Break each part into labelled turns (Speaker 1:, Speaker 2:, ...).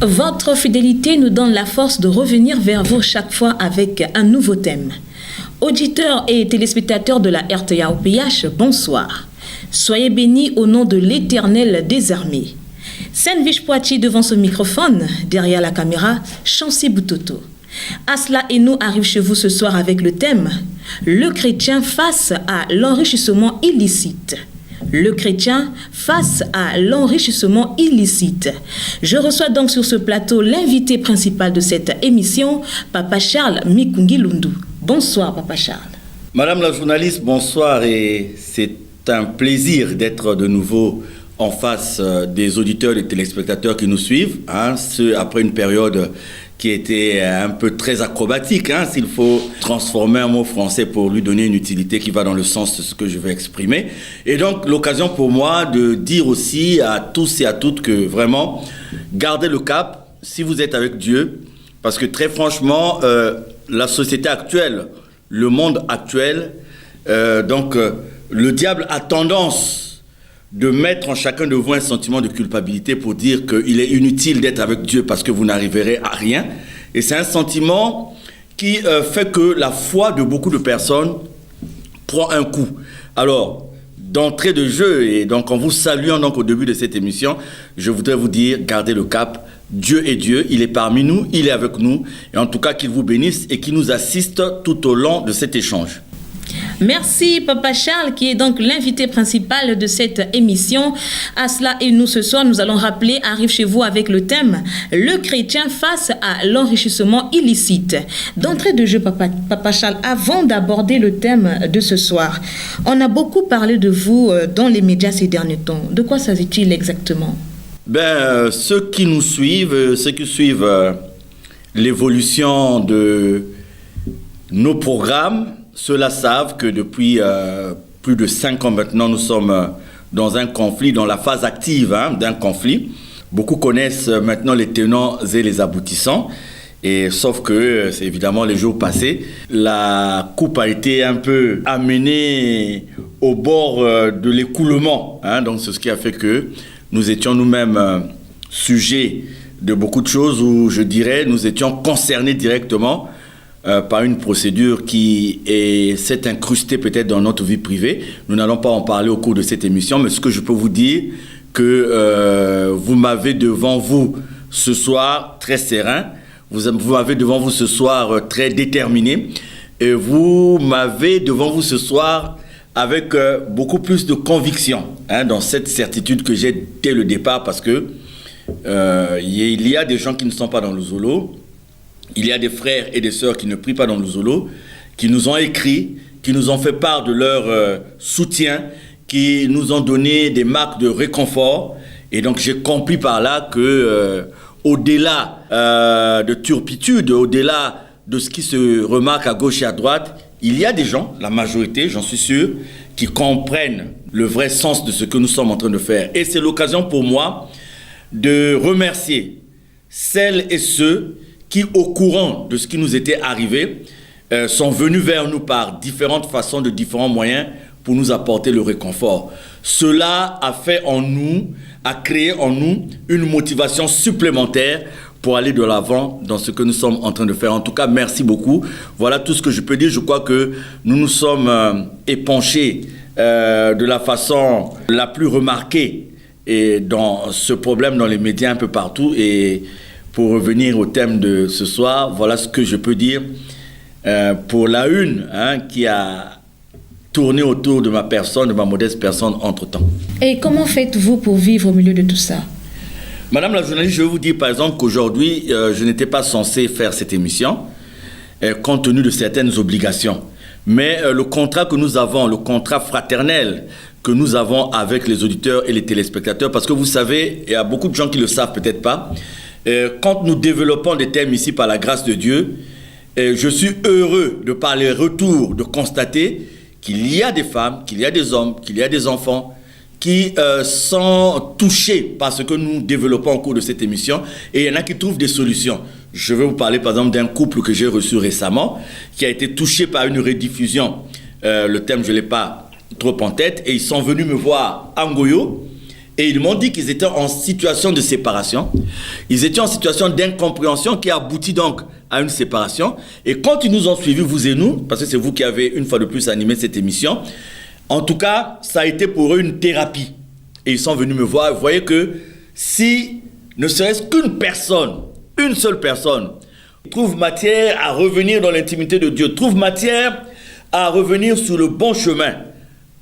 Speaker 1: Votre fidélité nous donne la force de revenir vers vous chaque fois avec un nouveau thème. Auditeurs et téléspectateurs de la RTA-OPH, bonsoir. Soyez bénis au nom de l'Éternel des armées. Senvich Poitiers devant ce microphone, derrière la caméra, Chancy Boutoto. Asla et nous arrivent chez vous ce soir avec le thème « Le chrétien face à l'enrichissement illicite ». Le chrétien face à l'enrichissement illicite. Je reçois donc sur ce plateau l'invité principal de cette émission, Papa Charles Mikungi Lundu. Bonsoir, Papa Charles.
Speaker 2: Madame la journaliste, bonsoir, et c'est un plaisir d'être de nouveau en face des auditeurs et des téléspectateurs qui nous suivent, après une période qui était un peu très acrobatique, s'il faut transformer un mot français pour lui donner une utilité qui va dans le sens de ce que je vais exprimer. Et donc, l'occasion pour moi de dire aussi à tous et à toutes que vraiment, gardez le cap si vous êtes avec Dieu, parce que très franchement, la société actuelle, le monde actuel, le diable a tendance de mettre en chacun de vous un sentiment de culpabilité pour dire qu'il est inutile d'être avec Dieu parce que vous n'arriverez à rien. Et c'est un sentiment qui fait que la foi de beaucoup de personnes prend un coup. Alors, d'entrée de jeu, et donc en vous saluant donc au début de cette émission, je voudrais vous dire, gardez le cap. Dieu est Dieu, il est parmi nous, il est avec nous. Et en tout cas, qu'il vous bénisse et qu'il nous assiste tout au long de cet échange.
Speaker 1: Merci Papa Charles qui est donc l'invité principal de cette émission. Asla et nous ce soir, nous allons rappeler, arrive chez vous avec le thème « Le chrétien face à l'enrichissement illicite ». D'entrée de jeu, Papa Charles, avant d'aborder le thème de ce soir, on a beaucoup parlé de vous dans les médias ces derniers temps. De quoi s'agit-il exactement?
Speaker 2: Ceux qui nous suivent, ceux qui suivent l'évolution de nos programmes, ceux-là savent que depuis plus de 5 ans maintenant, nous sommes dans un conflit, dans la phase active d'un conflit. Beaucoup connaissent maintenant les tenants et les aboutissants. Et sauf que, c'est évidemment les jours passés, la coupe a été un peu amenée au bord de l'écoulement. Donc c'est ce qui a fait que nous étions nous-mêmes sujets de beaucoup de choses où, je dirais, nous étions concernés directement par une procédure qui s'est incrustée peut-être dans notre vie privée. Nous n'allons pas en parler au cours de cette émission, mais ce que je peux vous dire, que vous m'avez devant vous ce soir très serein, vous m'avez devant vous ce soir très déterminé, et vous m'avez devant vous ce soir avec beaucoup plus de conviction, dans cette certitude que j'ai dès le départ, parce que il y a des gens qui ne sont pas dans le Zolo. Il y a des frères et des sœurs qui ne prient pas dans le Zolo, qui nous ont écrit, qui nous ont fait part de leur soutien, qui nous ont donné des marques de réconfort. Et donc j'ai compris par là que au-delà de turpitude, au-delà de ce qui se remarque à gauche et à droite, il y a des gens, la majorité, j'en suis sûr, qui comprennent le vrai sens de ce que nous sommes en train de faire. Et c'est l'occasion pour moi de remercier celles et ceux qui, au courant de ce qui nous était arrivé, sont venus vers nous par différentes façons, de différents moyens, pour nous apporter le réconfort. Cela a fait en nous, a créé en nous une motivation supplémentaire pour aller de l'avant dans ce que nous sommes en train de faire. En tout cas, merci beaucoup. Voilà tout ce que je peux dire. Je crois que nous nous sommes épanchés de la façon la plus remarquée et dans ce problème dans les médias un peu partout. Et pour revenir au thème de ce soir, voilà ce que je peux dire pour la une qui a tourné autour de ma personne, de ma modeste personne entre-temps.
Speaker 1: Et comment faites-vous pour vivre au milieu de tout ça?
Speaker 2: Madame la journaliste, je vais vous dire par exemple qu'aujourd'hui, je n'étais pas censé faire cette émission compte tenu de certaines obligations. mais le contrat que nous avons, le contrat fraternel que nous avons avec les auditeurs et les téléspectateurs, parce que vous savez, il y a beaucoup de gens qui ne le savent peut-être pas, quand nous développons des thèmes ici par la grâce de Dieu, je suis heureux de par les retours, de constater qu'il y a des femmes, qu'il y a des hommes, qu'il y a des enfants qui sont touchés par ce que nous développons au cours de cette émission, et il y en a qui trouvent des solutions. Je vais vous parler par exemple d'un couple que j'ai reçu récemment, qui a été touché par une rediffusion. Le thème, je ne l'ai pas trop en tête, et ils sont venus me voir en Goyo, et ils m'ont dit qu'ils étaient en situation de séparation. Ils étaient en situation d'incompréhension qui aboutit donc à une séparation. Et quand ils nous ont suivis, vous et nous, parce que c'est vous qui avez une fois de plus animé cette émission, en tout cas, ça a été pour eux une thérapie. Et ils sont venus me voir. Vous voyez que si ne serait-ce qu'une personne, une seule personne, trouve matière à revenir dans l'intimité de Dieu, trouve matière à revenir sur le bon chemin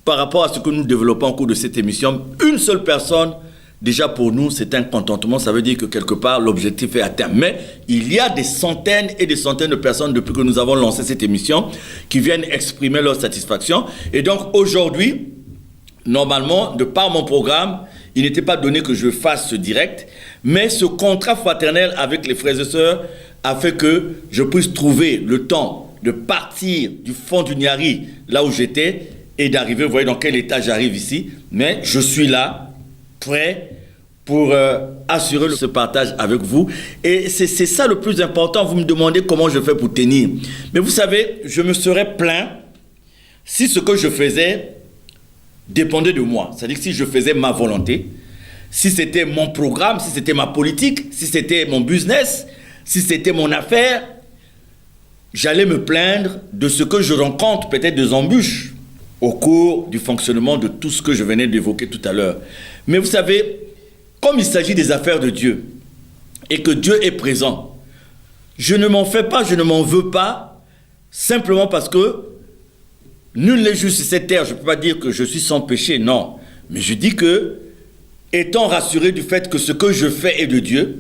Speaker 2: par rapport à ce que nous développons au cours de cette émission, une seule personne, déjà pour nous, c'est un contentement. Ça veut dire que quelque part, l'objectif est atteint. Mais il y a des centaines et des centaines de personnes depuis que nous avons lancé cette émission qui viennent exprimer leur satisfaction. Et donc aujourd'hui, normalement, de par mon programme, il n'était pas donné que je fasse ce direct, mais ce contrat fraternel avec les frères et sœurs a fait que je puisse trouver le temps de partir du fond du Niari, là où j'étais, et d'arriver, vous voyez dans quel état j'arrive ici, mais je suis là, prêt pour assurer ce partage avec vous. Et c'est ça le plus important. Vous me demandez comment je fais pour tenir. Mais vous savez, je me serais plaint si ce que je faisais dépendait de moi. C'est-à-dire que si je faisais ma volonté, si c'était mon programme, si c'était ma politique, si c'était mon business, si c'était mon affaire, j'allais me plaindre de ce que je rencontre, peut-être des embûches au cours du fonctionnement de tout ce que je venais d'évoquer tout à l'heure. Mais vous savez, comme il s'agit des affaires de Dieu et que Dieu est présent, je ne m'en fais pas, je ne m'en veux pas, simplement parce que nul n'est juste sur cette terre. Je ne peux pas dire que je suis sans péché, non. Mais je dis que, étant rassuré du fait que ce que je fais est de Dieu,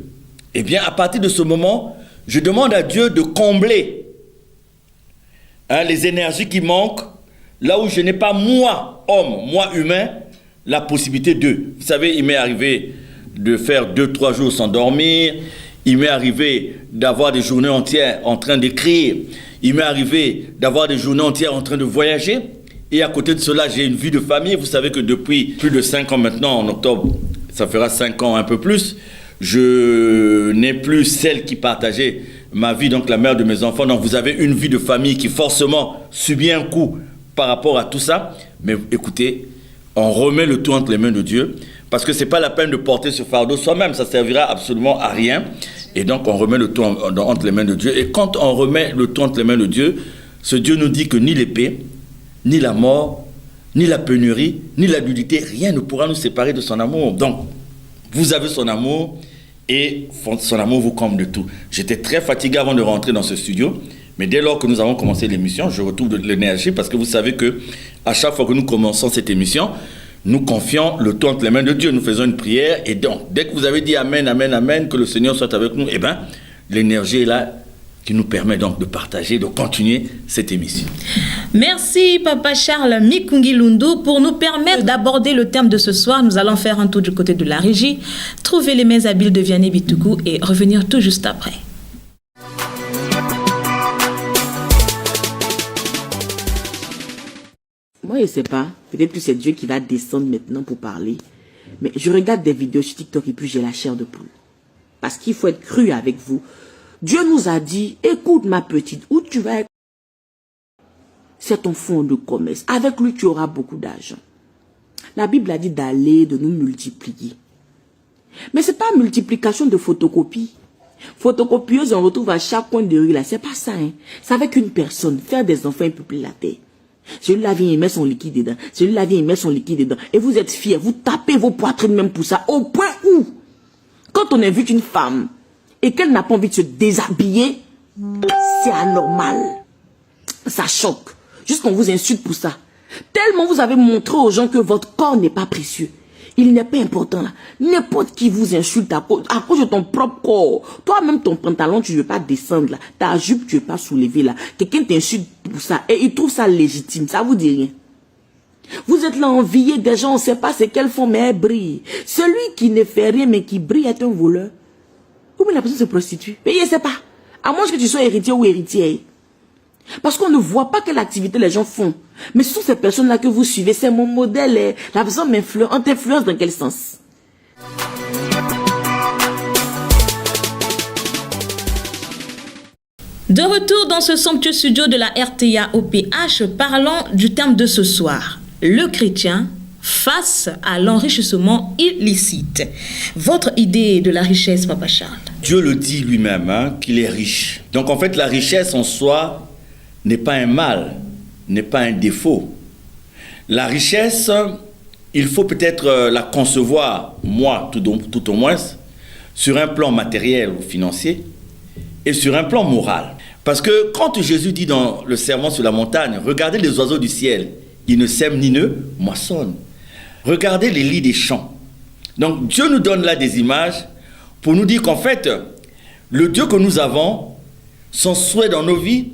Speaker 2: eh bien, à partir de ce moment, je demande à Dieu de combler les énergies qui manquent, là où je n'ai pas, moi, homme, moi, humain, la possibilité de. Vous savez, il m'est arrivé de faire 2-3 jours sans dormir. Il m'est arrivé d'avoir des journées entières en train d'écrire. Il m'est arrivé d'avoir des journées entières en train de voyager. Et à côté de cela, j'ai une vie de famille. Vous savez que depuis plus de 5 ans maintenant, en octobre, ça fera 5 ans, un peu plus, je n'ai plus celle qui partageait ma vie, donc la mère de mes enfants. Donc vous avez une vie de famille qui forcément subit un coup par rapport à tout ça. Mais écoutez, on remet le tout entre les mains de Dieu, parce que ce n'est pas la peine de porter ce fardeau soi-même, ça ne servira absolument à rien. Et donc on remet le tout entre les mains de Dieu. Et quand on remet le tout entre les mains de Dieu, ce Dieu nous dit que ni l'épée, ni la mort, ni la pénurie, ni la nudité, rien ne pourra nous séparer de son amour. Donc, vous avez son amour, et son amour vous comble de tout. J'étais très fatigué avant de rentrer dans ce studio, mais dès lors que nous avons commencé l'émission, je retrouve de l'énergie, parce que vous savez que à chaque fois que nous commençons cette émission, nous confions le tout entre les mains de Dieu. Nous faisons une prière, et donc, dès que vous avez dit Amen, Amen, Amen, que le Seigneur soit avec nous, eh bien, l'énergie est là, qui nous permet donc de partager, de continuer cette émission.
Speaker 1: Merci Papa Charles Mikungi Lundu. Pour nous permettre d'aborder le thème de ce soir, nous allons faire un tour du côté de la régie, trouver les mains habiles de Vianney Bitougou et revenir tout juste après.
Speaker 3: Moi, je ne sais pas. Peut-être que c'est Dieu qui va descendre maintenant pour parler. Mais je regarde des vidéos sur TikTok et puis j'ai la chair de poule. Parce qu'il faut être cru avec vous. Dieu nous a dit, écoute ma petite, où tu vas être, c'est ton fonds de commerce. Avec lui, tu auras beaucoup d'argent. La Bible a dit d'aller, de nous multiplier. Mais ce n'est pas multiplication de photocopies. Photocopieuse, on retrouve à chaque coin de rue là. C'est pas ça, hein. C'est avec une personne, faire des enfants et peupler la terre. Celui-là vient, il met son liquide dedans. Celui-là vient, il met son liquide dedans. Et vous êtes fiers, vous tapez vos poitrines même pour ça. Au point où, quand on invite une femme, et qu'elle n'a pas envie de se déshabiller, c'est anormal. Ça choque. Juste qu'on vous insulte pour ça. Tellement vous avez montré aux gens que votre corps n'est pas précieux. Il n'est pas important là. N'importe qui vous insulte à cause de ton propre corps. Toi-même, ton pantalon, tu ne veux pas descendre là. Ta jupe, tu ne veux pas soulever là. Quelqu'un t'insulte pour ça et il trouve ça légitime. Ça vous dit rien. Vous êtes là envié des gens, on ne sait pas c'est qu'elles font, mais elles brillent. Celui qui ne fait rien mais qui brille est un voleur. Comment la personne se prostitue? Mais il ne sait pas. À moins que tu sois héritier ou héritier. Parce qu'on ne voit pas quelle activité les gens font. Mais ce sont ces personnes-là que vous suivez. C'est mon modèle. La personne m'influence. On t'influence dans quel sens?
Speaker 1: De retour dans ce somptueux studio de la RTA OPH, parlons du thème de ce soir. Le chrétien face à l'enrichissement illicite. Votre idée de la richesse, Papa Charles?
Speaker 2: Dieu le dit lui-même, qu'il est riche. Donc en fait, la richesse en soi n'est pas un mal, n'est pas un défaut. La richesse, il faut peut-être la concevoir, moi tout au moins, sur un plan matériel ou financier et sur un plan moral. Parce que quand Jésus dit dans le sermon sur la montagne, regardez les oiseaux du ciel, ils ne sèment ni ne moissonnent. Regardez les lits des champs. Donc Dieu nous donne là des images pour nous dire qu'en fait, le Dieu que nous avons, son souhait dans nos vies,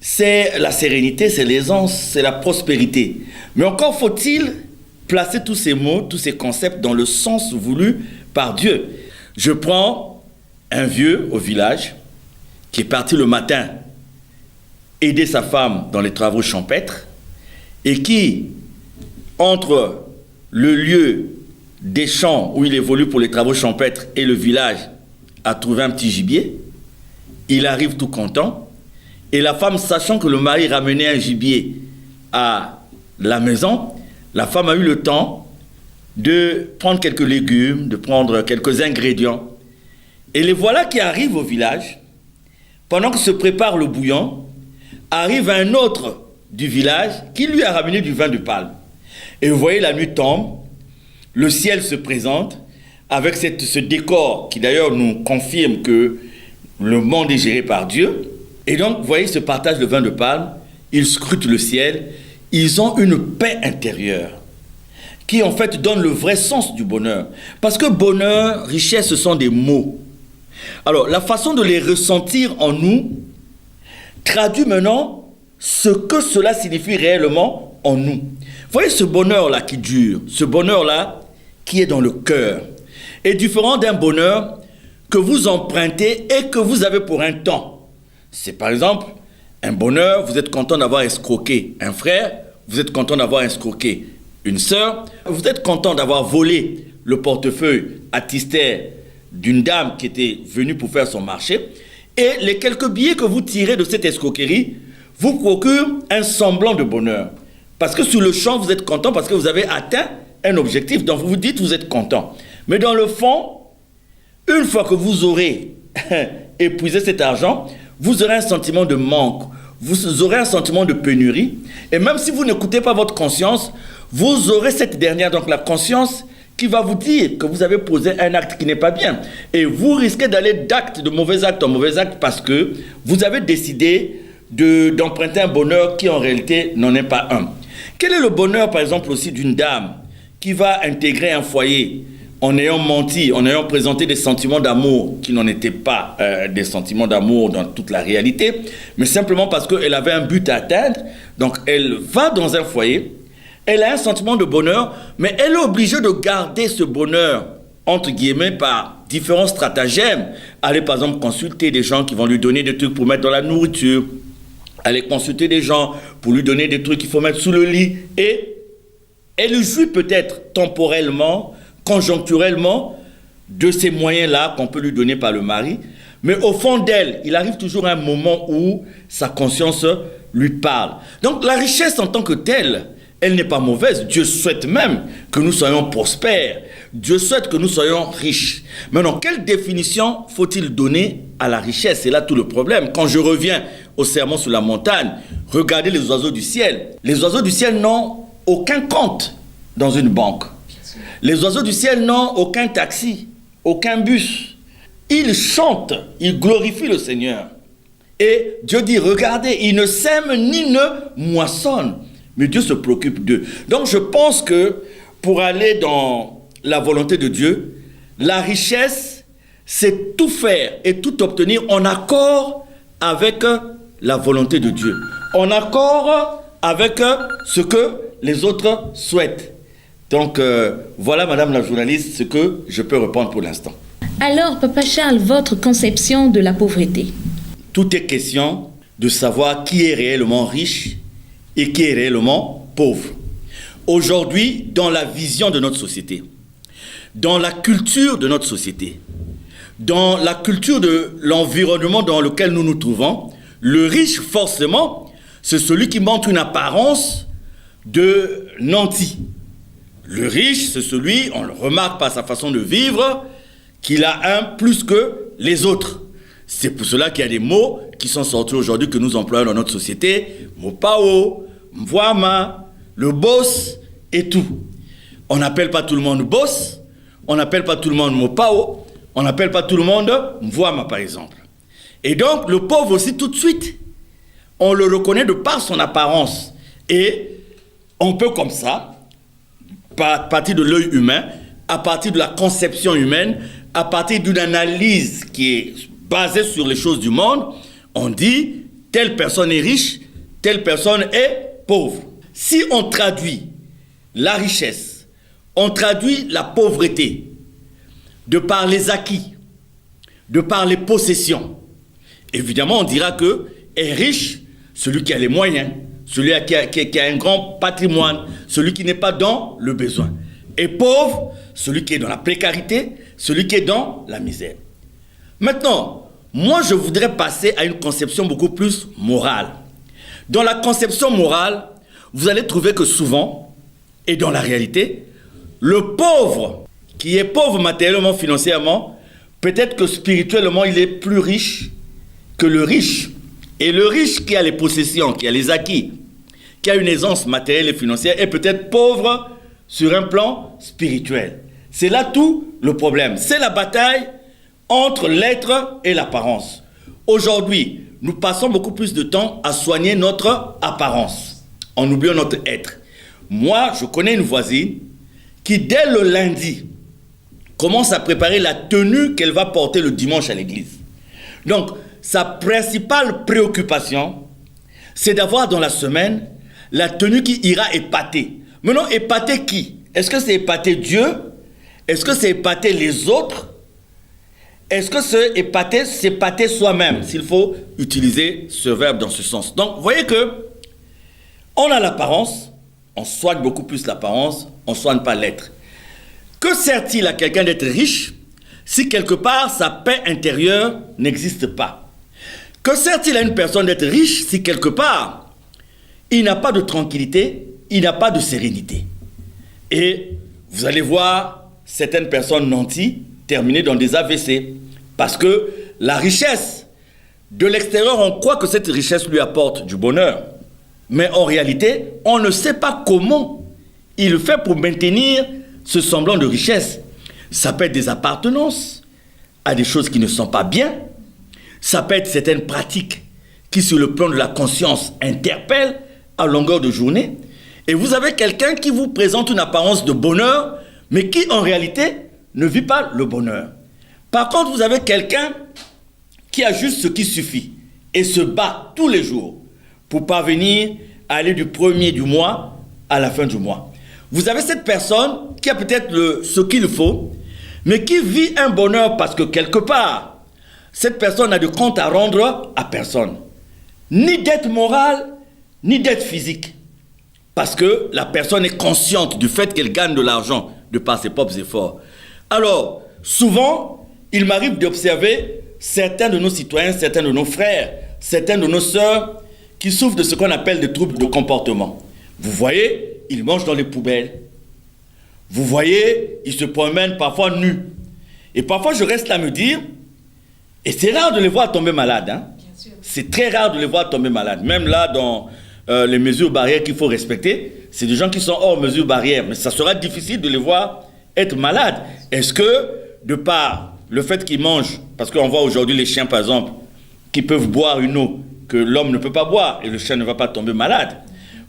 Speaker 2: c'est la sérénité, c'est l'aisance, c'est la prospérité. Mais encore faut-il placer tous ces mots, tous ces concepts dans le sens voulu par Dieu. Je prends un vieux au village qui est parti le matin aider sa femme dans les travaux champêtres et qui, entre le lieu des champs où il évolue pour les travaux champêtres et le village, a trouvé un petit gibier. Il arrive tout content. Et la femme, sachant que le mari ramenait un gibier à la maison, la femme a eu le temps de prendre quelques légumes, de prendre quelques ingrédients. Et les voilà qui arrivent au village. Pendant que se prépare le bouillon, arrive un autre du village qui lui a ramené du vin de palme. Et vous voyez, la nuit tombe, le ciel se présente avec ce décor qui d'ailleurs nous confirme que le monde est géré par Dieu. Et donc, vous voyez, ce partage de vin de palme, ils scrutent le ciel, ils ont une paix intérieure qui en fait donne le vrai sens du bonheur. Parce que bonheur, richesse, ce sont des mots. Alors, la façon de les ressentir en nous traduit maintenant ce que cela signifie réellement en nous. Vous voyez ce bonheur-là qui dure, ce bonheur-là qui est dans le cœur, est différent d'un bonheur que vous empruntez et que vous avez pour un temps. C'est par exemple un bonheur, vous êtes content d'avoir escroqué un frère, vous êtes content d'avoir escroqué une sœur, vous êtes content d'avoir volé le portefeuille attistère d'une dame qui était venue pour faire son marché, et les quelques billets que vous tirez de cette escroquerie vous procurent un semblant de bonheur. Parce que sur le champ, vous êtes content parce que vous avez atteint un objectif, donc vous vous dites vous êtes content. Mais dans le fond, une fois que vous aurez épuisé cet argent, vous aurez un sentiment de manque, vous aurez un sentiment de pénurie, et même si vous n'écoutez pas votre conscience, vous aurez cette dernière, donc la conscience, qui va vous dire que vous avez posé un acte qui n'est pas bien. Et vous risquez d'aller de mauvais acte en mauvais acte parce que vous avez décidé d'emprunter un bonheur qui en réalité n'en est pas un. Quel est le bonheur, par exemple, aussi d'une dame qui va intégrer un foyer en ayant menti, en ayant présenté des sentiments d'amour qui n'en étaient pas des sentiments d'amour dans toute la réalité, mais simplement parce qu'elle avait un but à atteindre. Donc elle va dans un foyer, elle a un sentiment de bonheur, mais elle est obligée de garder ce bonheur, entre guillemets, par différents stratagèmes. Aller par exemple consulter des gens qui vont lui donner des trucs pour mettre dans la nourriture, aller consulter des gens pour lui donner des trucs qu'il faut mettre sous le lit, et elle jouit peut-être temporellement, conjoncturellement, de ces moyens-là qu'on peut lui donner par le mari, mais au fond d'elle, il arrive toujours un moment où sa conscience lui parle. Donc la richesse en tant que telle, elle n'est pas mauvaise. Dieu souhaite même que nous soyons prospères. Dieu souhaite que nous soyons riches. Maintenant, quelle définition faut-il donner à la richesse? C'est là tout le problème. Quand je reviens au sermon sur la montagne, regardez les oiseaux du ciel. Les oiseaux du ciel n'ont aucun compte dans une banque. Les oiseaux du ciel n'ont aucun taxi, aucun bus. Ils chantent, ils glorifient le Seigneur. Et Dieu dit, regardez, ils ne sèment ni ne moissonnent, mais Dieu se préoccupe d'eux. Donc je pense que pour aller dans la volonté de Dieu, la richesse, c'est tout faire et tout obtenir en accord avec la volonté de Dieu, en accord avec ce que les autres souhaitent. Donc, voilà, madame la journaliste, ce que je peux répondre pour l'instant.
Speaker 1: Alors, Papa Charles, votre conception de la pauvreté?
Speaker 2: Tout est question de savoir qui est réellement riche et qui est réellement pauvre. Aujourd'hui, dans la vision de notre société, dans la culture de notre société, dans la culture de l'environnement dans lequel nous nous trouvons, le riche, forcément, c'est celui qui montre une apparence de nanti. Le riche, c'est celui, on le remarque par sa façon de vivre, qu'il a un plus que les autres. C'est pour cela qu'il y a des mots qui sont sortis aujourd'hui que nous employons dans notre société. Mopao, Mvoama, le boss et tout. On n'appelle pas tout le monde boss, on n'appelle pas tout le monde Mopao, on n'appelle pas tout le monde Mvoama par exemple. Et donc le pauvre aussi tout de suite, on le reconnaît de par son apparence. Et on peut comme ça, à partir de l'œil humain, à partir de la conception humaine, à partir d'une analyse qui est basée sur les choses du monde, on dit telle personne est riche, telle personne est pauvre. Si on traduit la richesse, on traduit la pauvreté de par les acquis, de par les possessions, évidemment on dira que est riche celui qui a les moyens, celui qui a un grand patrimoine, celui qui n'est pas dans le besoin. Et pauvre, celui qui est dans la précarité, celui qui est dans la misère. Maintenant, moi je voudrais passer à une conception beaucoup plus morale. Dans la conception morale, vous allez trouver que souvent, et dans la réalité, le pauvre, qui est pauvre matériellement, financièrement, peut-être que spirituellement, il est plus riche que le riche. Et le riche qui a les possessions, qui a les acquis, qui a une aisance matérielle et financière, est peut-être pauvre sur un plan spirituel. C'est là tout le problème. C'est la bataille entre l'être et l'apparence. Aujourd'hui, nous passons beaucoup plus de temps à soigner notre apparence, en oubliant notre être. Moi, je connais une voisine qui, dès le lundi, commence à préparer la tenue qu'elle va porter le dimanche à l'église. Donc, sa principale préoccupation, c'est d'avoir dans la semaine la tenue qui ira épater. Maintenant, épater qui? Est-ce que c'est épater Dieu? Est-ce que c'est épater les autres? Est-ce que c'est épater soi-même, s'il faut utiliser ce verbe dans ce sens? Donc, vous voyez que on a l'apparence, on soigne beaucoup plus l'apparence, on ne soigne pas l'être. Que sert-il à quelqu'un d'être riche si quelque part sa paix intérieure n'existe pas? Que sert-il à une personne d'être riche si quelque part il n'a pas de tranquillité, il n'a pas de sérénité? Et vous allez voir certaines personnes nantis terminer dans des AVC parce que la richesse de l'extérieur, on croit que cette richesse lui apporte du bonheur, mais en réalité on ne sait pas comment il fait pour maintenir ce semblant de richesse. Ça peut être des appartenances à des choses qui ne sont pas bien. Ça peut être certaines pratiques qui, sur le plan de la conscience, interpellent à longueur de journée. Et vous avez quelqu'un qui vous présente une apparence de bonheur, mais qui, en réalité, ne vit pas le bonheur. Par contre, vous avez quelqu'un qui a juste ce qui suffit et se bat tous les jours pour parvenir à aller du premier du mois à la fin du mois. Vous avez cette personne qui a peut-être ce qu'il faut, mais qui vit un bonheur parce que quelque part, cette personne n'a de compte à rendre à personne. Ni dette morale, ni dette physique. Parce que la personne est consciente du fait qu'elle gagne de l'argent de par ses propres efforts. Alors, souvent, il m'arrive d'observer certains de nos citoyens, certains de nos frères, certains de nos sœurs qui souffrent de ce qu'on appelle des troubles de comportement. Vous voyez, ils mangent dans les poubelles. Vous voyez, ils se promènent parfois nus. Et parfois, je reste là à me dire, et c'est rare de les voir tomber malades. Hein? C'est très rare de les voir tomber malades. Même là, dans les mesures barrières qu'il faut respecter, c'est des gens qui sont hors mesures barrières. Mais ça sera difficile de les voir être malades. Est-ce que, de par le fait qu'ils mangent, parce qu'on voit aujourd'hui les chiens, par exemple, qui peuvent boire une eau que l'homme ne peut pas boire, et le chien ne va pas tomber malade.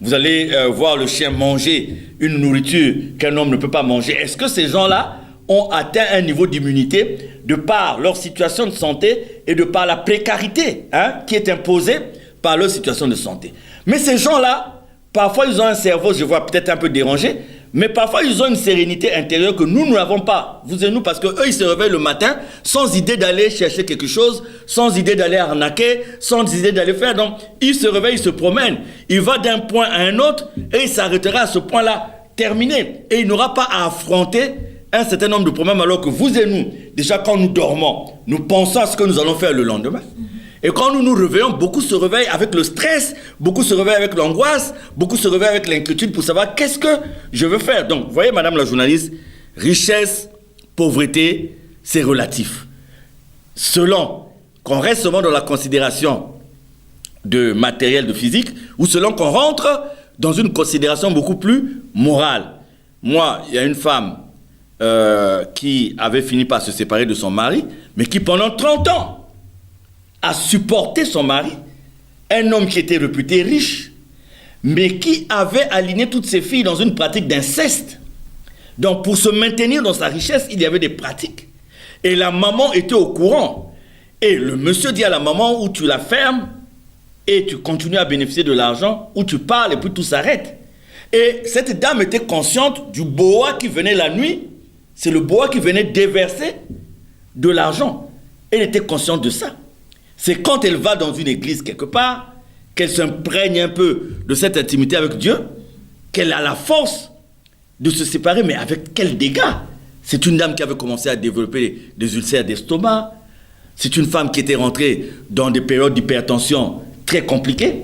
Speaker 2: vous allez voir le chien manger une nourriture qu'un homme ne peut pas manger. Est-ce que ces gens-là ont atteint un niveau d'immunité de par leur situation de santé et de par la précarité qui est imposée par leur situation de santé? Mais ces gens-là, parfois ils ont un cerveau, je vois peut-être un peu dérangé, mais parfois ils ont une sérénité intérieure que nous n'avons pas, vous et nous, parce qu'eux ils se réveillent le matin sans idée d'aller chercher quelque chose, sans idée d'aller arnaquer, sans idée d'aller faire. Donc ils se réveillent, ils se promènent, il va d'un point à un autre et il s'arrêtera à ce point-là, terminé. Et il n'aura pas à affronter un certain nombre de problèmes, alors que vous et nous, déjà quand nous dormons, nous pensons à ce que nous allons faire le lendemain. Et quand nous nous réveillons, beaucoup se réveillent avec le stress, beaucoup se réveillent avec l'angoisse, beaucoup se réveillent avec l'inquiétude pour savoir qu'est-ce que je veux faire. Donc, vous voyez, madame la journaliste, richesse, pauvreté, c'est relatif. Selon qu'on reste seulement dans la considération de matériel, de physique, ou selon qu'on rentre dans une considération beaucoup plus morale. Moi, il y a une femme qui avait fini par se séparer de son mari, mais qui pendant 30 ans a supporté son mari, un homme qui était réputé riche, mais qui avait aligné toutes ses filles dans une pratique d'inceste. Donc pour se maintenir dans sa richesse, il y avait des pratiques. Et la maman était au courant. Et le monsieur dit à la maman, ou tu la fermes, et tu continues à bénéficier de l'argent, ou tu parles et puis tout s'arrête. Et cette dame était consciente du boa qui venait la nuit. C'est le boa qui venait déverser de l'argent. Elle était consciente de ça. C'est quand elle va dans une église quelque part, qu'elle s'imprègne un peu de cette intimité avec Dieu, qu'elle a la force de se séparer, mais avec quels dégâts? C'est une dame qui avait commencé à développer des ulcères d'estomac. C'est une femme qui était rentrée dans des périodes d'hypertension très compliquées.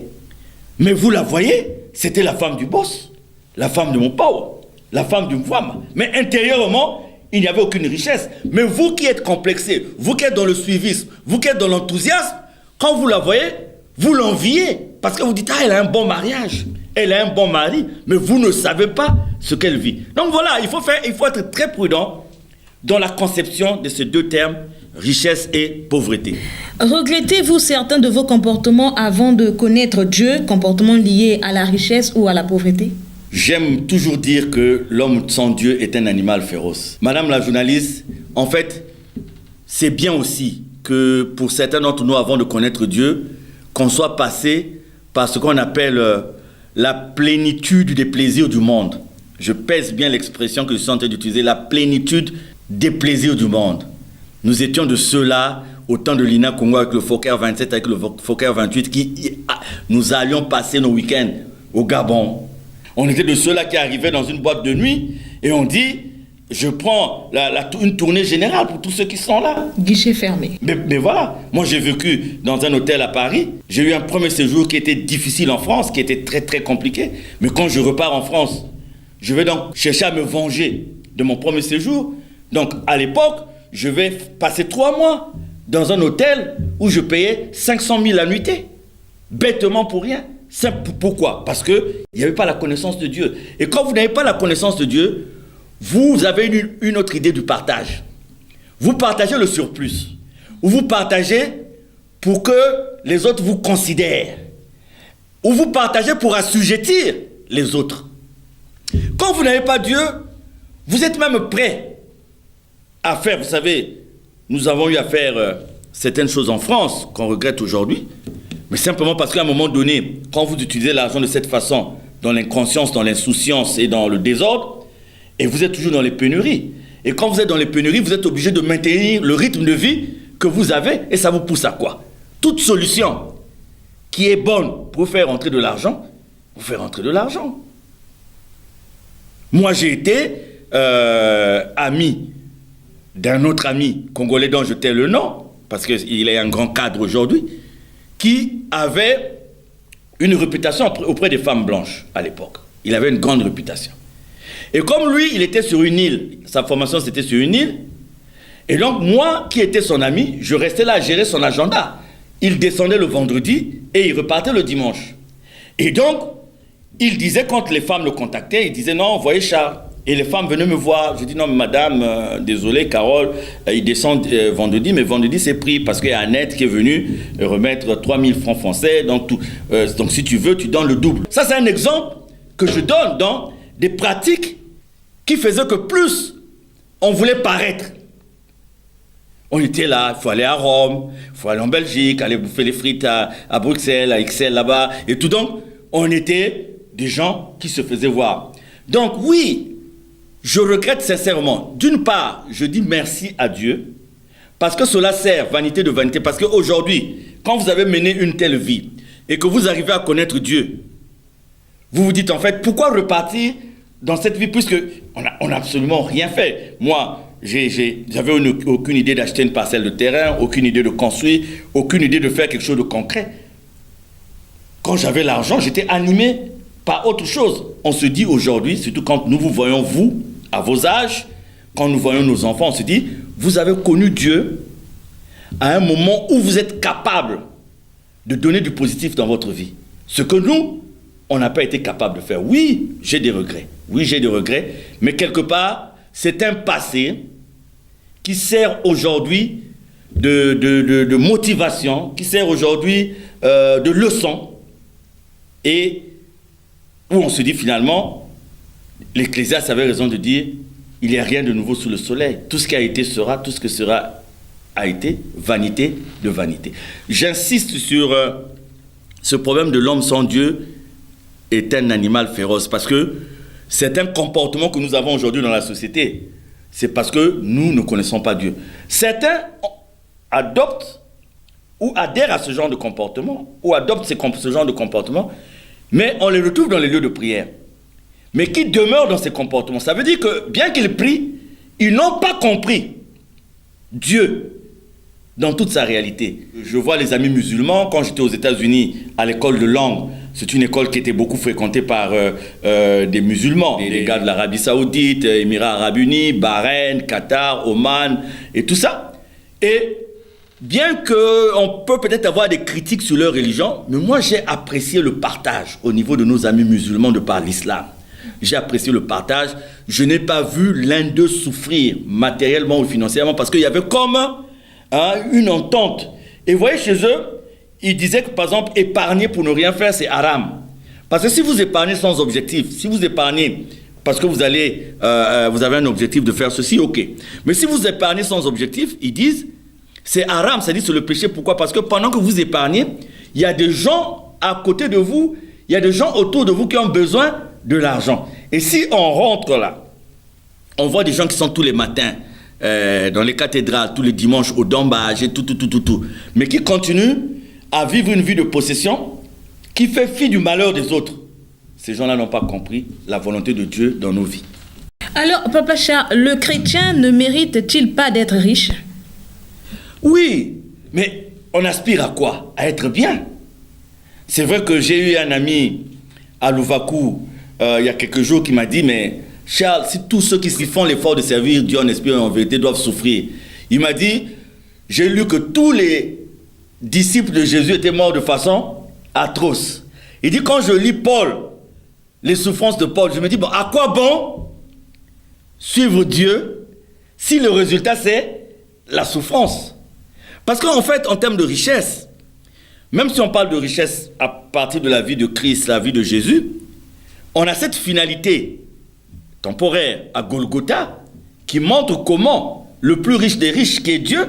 Speaker 2: Mais vous la voyez, c'était la femme du boss, la femme de mon power, la femme d'une femme. Mais intérieurement, il n'y avait aucune richesse. Mais vous qui êtes complexé, vous qui êtes dans le suivisme, vous qui êtes dans l'enthousiasme, quand vous la voyez, vous l'enviez. Parce que vous dites, ah, elle a un bon mariage, elle a un bon mari, mais vous ne savez pas ce qu'elle vit. Donc voilà, il faut être très prudent dans la conception de ces deux termes, richesse et pauvreté.
Speaker 1: Regrettez-vous certains de vos comportements avant de connaître Dieu, comportements liés à la richesse ou à la pauvreté?
Speaker 2: J'aime toujours dire que l'homme sans Dieu est un animal féroce. Madame la journaliste, en fait, c'est bien aussi que pour certains d'entre nous, avant de connaître Dieu, qu'on soit passé par ce qu'on appelle la plénitude des plaisirs du monde. Je pèse bien l'expression que je suis en train d'utiliser, la plénitude des plaisirs du monde. Nous étions de ceux-là, au temps de l'INA Congo, avec le Fokker 27, avec le Fokker 28, nous allions passer nos week-ends au Gabon. On était de ceux-là qui arrivaient dans une boîte de nuit et on dit, je prends une tournée générale pour tous ceux qui sont là.
Speaker 1: Guichet fermé.
Speaker 2: Mais voilà, moi j'ai vécu dans un hôtel à Paris. J'ai eu un premier séjour qui était difficile en France, qui était très très compliqué. Mais quand je repars en France, je vais donc chercher à me venger de mon premier séjour. Donc à l'époque, je vais passer 3 mois dans un hôtel où je payais 500 000 annuités. Bêtement pour rien. Pourquoi? Parce qu'il n'y avait pas la connaissance de Dieu. Et quand vous n'avez pas la connaissance de Dieu, vous avez une autre idée du partage. Vous partagez le surplus. Ou vous partagez pour que les autres vous considèrent. Ou vous partagez pour assujettir les autres. Quand vous n'avez pas Dieu, vous êtes même prêt à faire, vous savez, nous avons eu à faire certaines choses en France qu'on regrette aujourd'hui. Mais simplement parce qu'à un moment donné, quand vous utilisez l'argent de cette façon, dans l'inconscience, dans l'insouciance et dans le désordre, et vous êtes toujours dans les pénuries. Et quand vous êtes dans les pénuries, vous êtes obligé de maintenir le rythme de vie que vous avez, et ça vous pousse à quoi? Toute solution qui est bonne pour faire entrer de l'argent, vous fait rentrer de l'argent. Moi, j'ai été ami d'un autre ami congolais dont je tais le nom, parce qu'il est un grand cadre aujourd'hui, qui avait une réputation auprès des femmes blanches à l'époque. Il avait une grande réputation. Et comme lui, il était sur une île, sa formation c'était sur une île, et donc moi, qui étais son ami, je restais là à gérer son agenda. Il descendait le vendredi et il repartait le dimanche. Et donc, il disait, quand les femmes le contactaient, il disait, non, voyez Charles, Et les femmes venaient me voir. Je dis non, madame, désolé, Carole, il descend vendredi, mais vendredi c'est pris parce qu'il y a Annette qui est venue remettre 3000 francs français. Donc si tu veux, tu donnes le double. Ça, c'est un exemple que je donne dans des pratiques qui faisaient que plus on voulait paraître. On était là, il faut aller à Rome, il faut aller en Belgique, aller bouffer les frites à Bruxelles, à Excel là-bas, et tout. Donc, on était des gens qui se faisaient voir. Donc, oui, je regrette sincèrement. D'une part, je dis merci à Dieu, parce que cela sert, vanité de vanité, parce qu'aujourd'hui, quand vous avez mené une telle vie, et que vous arrivez à connaître Dieu, vous vous dites en fait, pourquoi repartir dans cette vie, puisque on n'a absolument rien fait. Moi, j'avais aucune idée d'acheter une parcelle de terrain, aucune idée de construire, aucune idée de faire quelque chose de concret. Quand j'avais l'argent, j'étais animé par autre chose. On se dit aujourd'hui, surtout quand nous vous voyons, vous, à vos âges, quand nous voyons nos enfants, on se dit, vous avez connu Dieu à un moment où vous êtes capable de donner du positif dans votre vie. Ce que nous, on n'a pas été capable de faire. Oui, j'ai des regrets. Oui, j'ai des regrets. Mais quelque part, c'est un passé qui sert aujourd'hui de motivation, qui sert aujourd'hui de leçon, et où on se dit finalement, l'Ecclésiaste avait raison de dire, il n'y a rien de nouveau sous le soleil. Tout ce qui a été sera, tout ce que sera a été, vanité de vanité. J'insiste sur ce problème de l'homme sans Dieu est un animal féroce, parce que c'est un comportement que nous avons aujourd'hui dans la société. C'est parce que nous ne connaissons pas Dieu. Certains adoptent ou adhèrent à ce genre de comportement, ou adoptent ce genre de comportement, mais on les retrouve dans les lieux de prière. Mais qui demeurent dans ces comportements. Ça veut dire que, bien qu'ils prient, ils n'ont pas compris Dieu dans toute sa réalité. Je vois les amis musulmans, quand j'étais aux États-Unis, à l'école de langue, c'est une école qui était beaucoup fréquentée par des musulmans, des gars de l'Arabie Saoudite, Émirats Arabes Unis, Bahreïn, Qatar, Oman, et tout ça. Et bien qu'on peut peut-être avoir des critiques sur leur religion, mais moi j'ai apprécié le partage au niveau de nos amis musulmans de par l'islam. J'ai apprécié le partage. Je n'ai pas vu l'un d'eux souffrir matériellement ou financièrement, parce qu'il y avait comme une entente. Et vous voyez, chez eux, ils disaient que, par exemple, épargner pour ne rien faire, c'est haram. Parce que si vous épargnez sans objectif, si vous épargnez parce que vous avez un objectif de faire ceci, ok. Mais si vous épargnez sans objectif, ils disent, c'est haram, c'est-à-dire c'est le péché. Pourquoi? Parce que pendant que vous épargnez, il y a des gens à côté de vous, il y a des gens autour de vous qui ont besoin de l'argent. Et si on rentre là, on voit des gens qui sont tous les matins dans les cathédrales, tous les dimanches au dambage et tout, mais qui continuent à vivre une vie de possession qui fait fi du malheur des autres. Ces gens-là n'ont pas compris la volonté de Dieu dans nos vies.
Speaker 1: Alors, Papa Charles, le chrétien ne mérite-t-il pas d'être riche?
Speaker 2: Oui, mais on aspire à quoi? À être bien. C'est vrai que j'ai eu un ami à Louvakou il y a quelques jours qui m'a dit, mais Charles, si tous ceux qui font l'effort de servir Dieu en esprit et en vérité doivent souffrir. Il m'a dit, j'ai lu que tous les disciples de Jésus étaient morts de façon atroce. Il dit, quand je lis Paul, les souffrances de Paul, je me dis, bon, à quoi bon suivre Dieu si le résultat c'est la souffrance? Parce qu'en fait, en termes de richesse, même si on parle de richesse à partir de la vie de Christ, la vie de Jésus, on a cette finalité temporaire à Golgotha qui montre comment le plus riche des riches, qui est Dieu,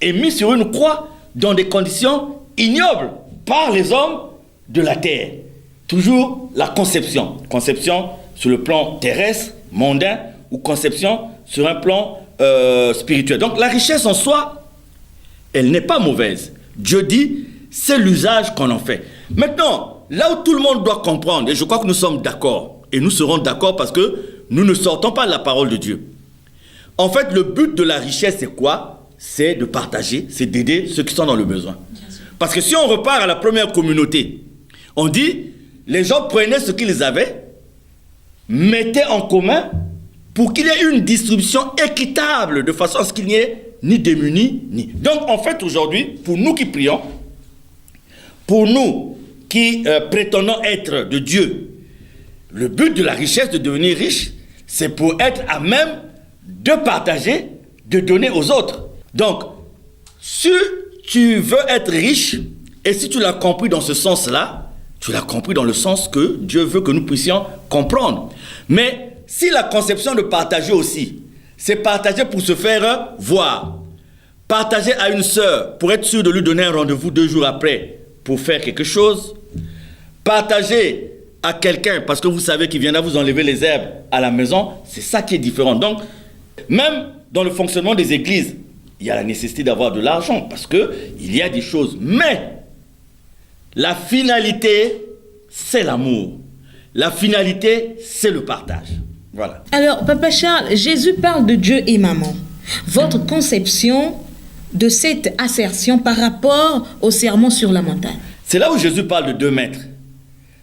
Speaker 2: est mis sur une croix dans des conditions ignobles par les hommes de la terre. Toujours la conception. Conception sur le plan terrestre, mondain, ou conception sur un plan spirituel. Donc la richesse en soi, elle n'est pas mauvaise. Dieu dit, c'est l'usage qu'on en fait. Maintenant, là où tout le monde doit comprendre, et je crois que nous sommes d'accord, et nous serons d'accord parce que nous ne sortons pas de la parole de Dieu. En fait, le but de la richesse, c'est quoi? C'est de partager, c'est d'aider ceux qui sont dans le besoin. Parce que si on repart à la première communauté, on dit, les gens prenaient ce qu'ils avaient, mettaient en commun pour qu'il y ait une distribution équitable, de façon à ce qu'il n'y ait ni démunis, ni... Donc, en fait, aujourd'hui, pour nous qui prions, pour nous qui prétendons être de Dieu, le but de la richesse, de devenir riche, c'est pour être à même de partager, de donner aux autres. Donc, si tu veux être riche, et si tu l'as compris dans ce sens-là, tu l'as compris dans le sens que Dieu veut que nous puissions comprendre. Mais si la conception de partager aussi, c'est partager pour se faire voir, partager à une sœur pour être sûr de lui donner un rendez-vous 2 jours après pour faire quelque chose, partager à quelqu'un parce que vous savez qu'il viendra vous enlever les herbes à la maison, c'est ça qui est différent. Donc, même dans le fonctionnement des églises, il y a la nécessité d'avoir de l'argent parce qu'il y a des choses. Mais la finalité, c'est l'amour. La finalité, c'est le partage. Voilà.
Speaker 1: Alors, Papa Charles, Jésus parle de Dieu et maman. Votre conception de cette assertion par rapport au sermon sur la montagne?
Speaker 2: C'est là où Jésus parle de 2 maîtres.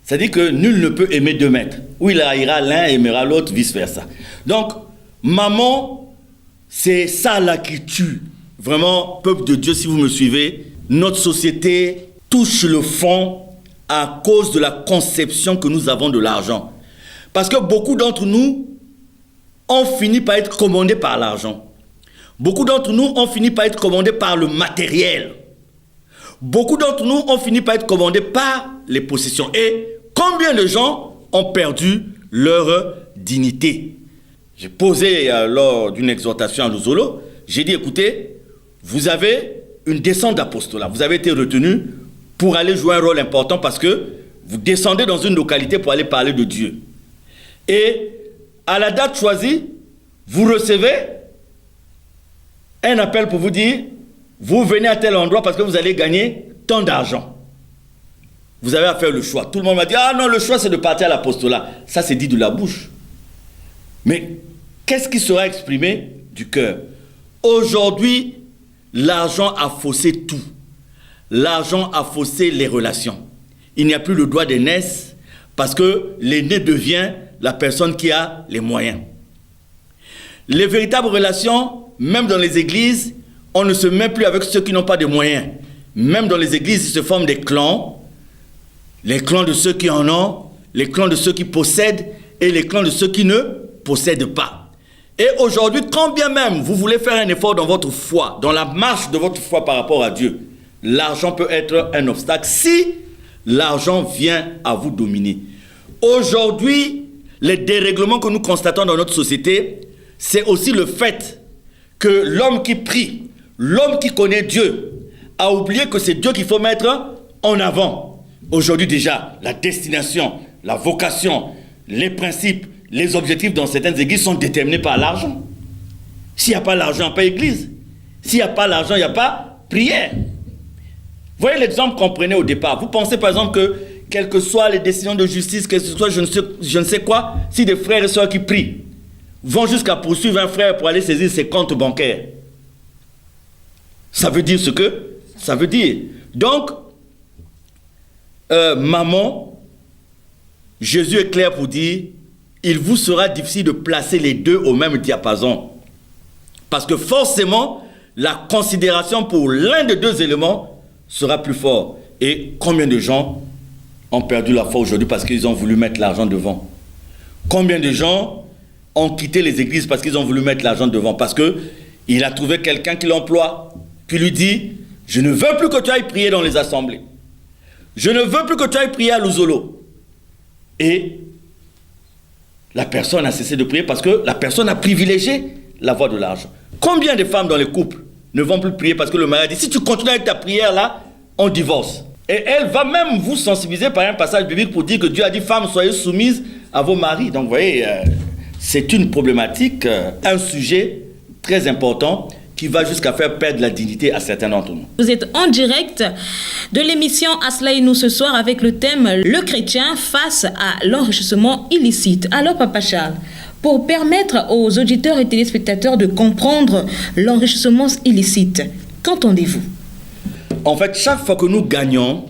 Speaker 2: C'est-à-dire que nul ne peut aimer 2 maîtres. Ou il haïra l'un et aimera l'autre, vice-versa. Donc, maman, c'est ça là qui tue. Vraiment, peuple de Dieu, si vous me suivez, notre société touche le fond à cause de la conception que nous avons de l'argent. Parce que beaucoup d'entre nous ont fini par être commandés par l'argent. Beaucoup d'entre nous ont fini par être commandés par le matériel. Beaucoup d'entre nous ont fini par être commandés par les possessions. Et combien de gens ont perdu leur dignité? J'ai posé lors d'une exhortation à Luzolo, j'ai dit, écoutez, vous avez une descente d'apostolat. Vous avez été retenu pour aller jouer un rôle important parce que vous descendez dans une localité pour aller parler de Dieu. Et à la date choisie, vous recevez un appel pour vous dire, vous venez à tel endroit parce que vous allez gagner tant d'argent. Vous avez à faire le choix. Tout le monde m'a dit, ah non, le choix c'est de partir à l'apostolat. Ça c'est dit de la bouche. Mais qu'est-ce qui sera exprimé du cœur? Aujourd'hui, l'argent a faussé tout. L'argent a faussé les relations. Il n'y a plus le droit d'aînesse parce que l'aîné devient la personne qui a les moyens. Les véritables relations, même dans les églises, on ne se met plus avec ceux qui n'ont pas de moyens. Même dans les églises, il se forment des clans. Les clans de ceux qui en ont, les clans de ceux qui possèdent et les clans de ceux qui ne possèdent pas. Et aujourd'hui, quand bien même vous voulez faire un effort dans votre foi, dans la marche de votre foi par rapport à Dieu, l'argent peut être un obstacle si l'argent vient à vous dominer. Aujourd'hui, les dérèglements que nous constatons dans notre société, c'est aussi le fait que l'homme qui prie, l'homme qui connaît Dieu, a oublié que c'est Dieu qu'il faut mettre en avant. Aujourd'hui déjà, la destination, la vocation, les principes, les objectifs dans certaines églises sont déterminés par l'argent. S'il n'y a pas l'argent, il n'y a pas église. S'il n'y a pas l'argent, il n'y a pas prière. Voyez l'exemple qu'on prenait au départ. Vous pensez par exemple que, quelles que soient les décisions de justice, que ce soit je ne sais quoi, si des frères et sœurs qui prient vont jusqu'à poursuivre un frère pour aller saisir ses comptes bancaires, ça veut dire ce que ça veut dire. Donc, maman, Jésus est clair pour dire, il vous sera difficile de placer les deux au même diapason. Parce que forcément, la considération pour l'un des deux éléments sera plus fort. Et combien de gens ont perdu la foi aujourd'hui parce qu'ils ont voulu mettre l'argent devant? Combien de gens ont quitté les églises parce qu'ils ont voulu mettre l'argent devant? Parce qu'il a trouvé quelqu'un qui l'emploie, qui lui dit, je ne veux plus que tu ailles prier dans les assemblées. Je ne veux plus que tu ailles prier à Luzolo. Et la personne a cessé de prier parce que la personne a privilégié la voie de l'argent. Combien de femmes dans les couples ne vont plus prier parce que le mari dit, si tu continues avec ta prière là, on divorce. Et elle va même vous sensibiliser par un passage biblique pour dire que Dieu a dit, femmes, soyez soumises à vos maris. Donc vous voyez, c'est une problématique, un sujet très important qui va jusqu'à faire perdre la dignité à certains d'entre nous.
Speaker 1: Vous êtes en direct de l'émission Aslaïnou ce soir avec le thème « Le chrétien face à l'enrichissement illicite ». Alors Papa Charles, pour permettre aux auditeurs et téléspectateurs de comprendre l'enrichissement illicite, qu'entendez-vous?
Speaker 2: En fait, chaque fois que nous gagnons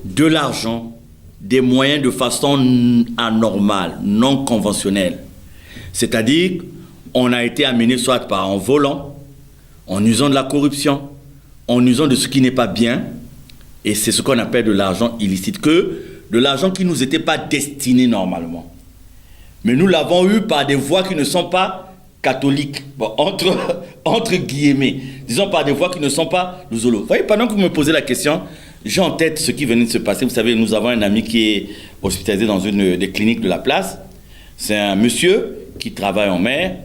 Speaker 2: de l'argent, des moyens de façon anormale, non conventionnelle, c'est-à-dire on a été amené soit par en volant, en usant de la corruption, en usant de ce qui n'est pas bien, et c'est ce qu'on appelle de l'argent illicite, que de l'argent qui ne nous était pas destiné normalement. Mais nous l'avons eu par des voies qui ne sont pas catholiques. Bon, entre guillemets. Disons par des voies qui ne sont pas louzolos. Vous voyez, pendant que vous me posez la question, j'ai en tête ce qui venait de se passer. Vous savez, nous avons un ami qui est hospitalisé dans une des cliniques de la place. C'est un monsieur qui travaille en mer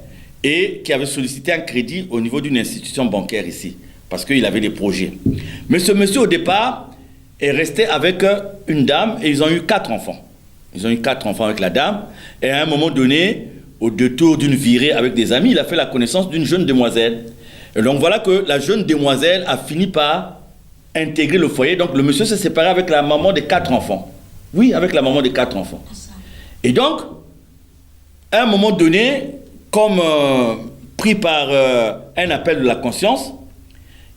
Speaker 2: et qui avait sollicité un crédit au niveau d'une institution bancaire ici, parce qu'il avait des projets. Mais ce monsieur, au départ, est resté avec une dame et ils ont eu 4 enfants. Ils ont eu 4 enfants avec la dame. Et à un moment donné, au détour d'une virée avec des amis, il a fait la connaissance d'une jeune demoiselle. Et donc voilà que la jeune demoiselle a fini par intégrer le foyer. Donc le monsieur s'est séparé avec la maman des 4 enfants. Oui, avec la maman des 4 enfants. Et donc, à un moment donné, comme pris par un appel de la conscience,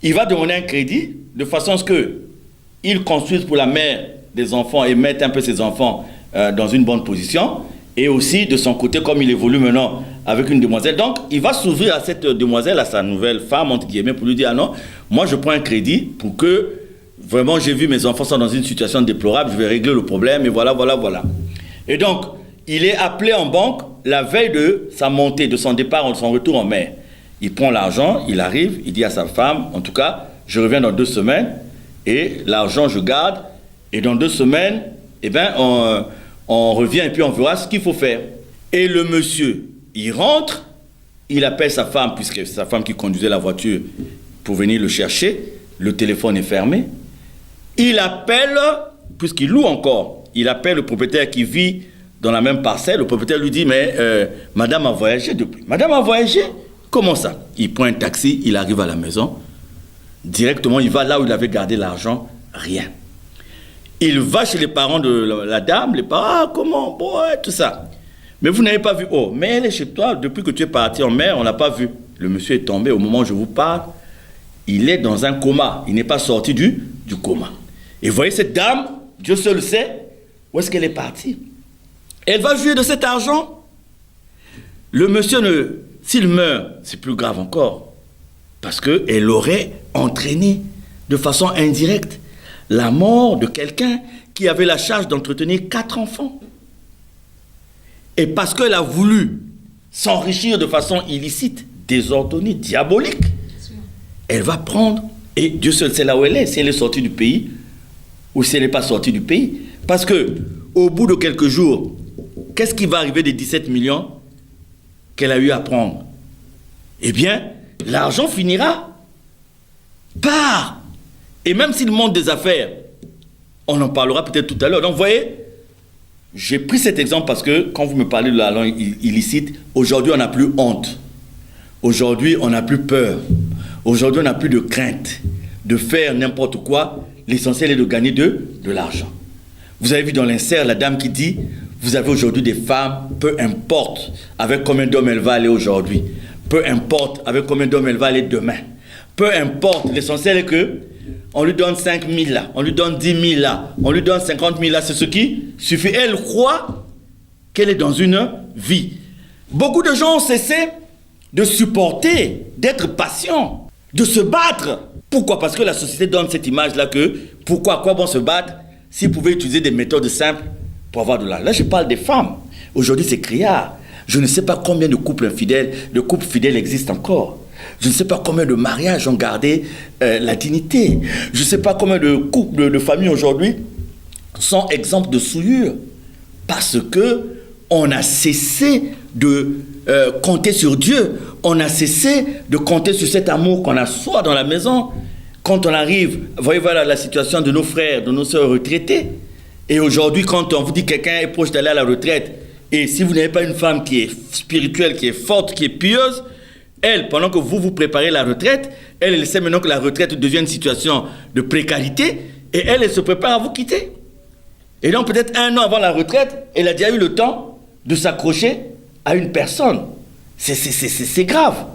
Speaker 2: il va demander un crédit de façon à ce qu'il construise pour la mère des enfants et mette un peu ses enfants dans une bonne position. Et aussi, de son côté, comme il évolue maintenant avec une demoiselle, donc il va s'ouvrir à cette demoiselle, à sa nouvelle femme, entre guillemets, pour lui dire, ah non, moi je prends un crédit pour que, vraiment, j'ai vu mes enfants sont dans une situation déplorable, je vais régler le problème, et voilà. Et donc, il est appelé en banque la veille de sa montée, de son départ, de son retour en mer. Il prend l'argent, il arrive, il dit à sa femme, en tout cas, je reviens dans 2 semaines, et l'argent je garde, et dans 2 semaines, eh bien, on revient et puis on verra ce qu'il faut faire. Et le monsieur, il rentre, il appelle sa femme, puisque c'est sa femme qui conduisait la voiture pour venir le chercher, le téléphone est fermé. Il appelle, puisqu'il loue encore, il appelle le propriétaire qui vit dans la même parcelle. Le propriétaire lui dit, mais madame a voyagé depuis. Madame a voyagé? Comment ça? Il prend un taxi, il arrive à la maison. Directement, il va là où il avait gardé l'argent, rien. Il va chez les parents de la dame, les parents, ah, comment, bon, ouais, tout ça. Mais vous n'avez pas vu, oh, mais elle est chez toi, depuis que tu es parti en mer, on n'a pas vu. Le monsieur est tombé, au moment où je vous parle, il est dans un coma, il n'est pas sorti du coma. Et vous voyez cette dame, Dieu seul sait, où est-ce qu'elle est partie. Elle va jouir de cet argent. Le monsieur, s'il meurt, c'est plus grave encore, parce qu'elle aurait entraîné de façon indirecte la mort de quelqu'un qui avait la charge d'entretenir 4 enfants. Et parce qu'elle a voulu s'enrichir de façon illicite, désordonnée, diabolique, elle va prendre, et Dieu seul sait là où elle est, si elle est sortie du pays ou si elle n'est pas sortie du pays. Parce que au bout de quelques jours, qu'est-ce qui va arriver des 17 millions qu'elle a eu à prendre? Eh bien, l'argent finira par... Et même si le monde des affaires, on en parlera peut-être tout à l'heure. Donc, vous voyez, j'ai pris cet exemple parce que quand vous me parlez de la langue illicite, aujourd'hui, on n'a plus honte. Aujourd'hui, on n'a plus peur. Aujourd'hui, on n'a plus de crainte de faire n'importe quoi. L'essentiel est de gagner de l'argent. Vous avez vu dans l'insert la dame qui dit, vous avez aujourd'hui des femmes, peu importe avec combien d'hommes elle va aller aujourd'hui, peu importe avec combien d'hommes elle va aller demain, peu importe, l'essentiel est que on lui donne 5 000 là, on lui donne 10 000 là, on lui donne 50 000 là, c'est ce qui suffit. Elle croit qu'elle est dans une vie. Beaucoup de gens ont cessé de supporter, d'être patients, de se battre. Pourquoi? Parce que la société donne cette image-là que, pourquoi, à quoi bon se battre s'ils pouvaient utiliser des méthodes simples pour avoir de l'argent. Là, je parle des femmes. Aujourd'hui, c'est criard. Je ne sais pas combien de couples infidèles, de couples fidèles existent encore. Je ne sais pas combien de mariages ont gardé la dignité. Je ne sais pas combien de couples, de familles aujourd'hui sont exempts de souillure. Parce que on a cessé de compter sur Dieu. On a cessé de compter sur cet amour qu'on a soi dans la maison. Quand on arrive, voyez voilà la situation de nos frères, de nos sœurs retraités. Et aujourd'hui, quand on vous dit que quelqu'un est proche d'aller à la retraite, et si vous n'avez pas une femme qui est spirituelle, qui est forte, qui est pieuse, elle, pendant que vous vous préparez la retraite, elle sait maintenant que la retraite devient une situation de précarité, et elle se prépare à vous quitter. Et donc peut-être 1 an avant la retraite, elle a déjà eu le temps de s'accrocher à une personne. C'est grave.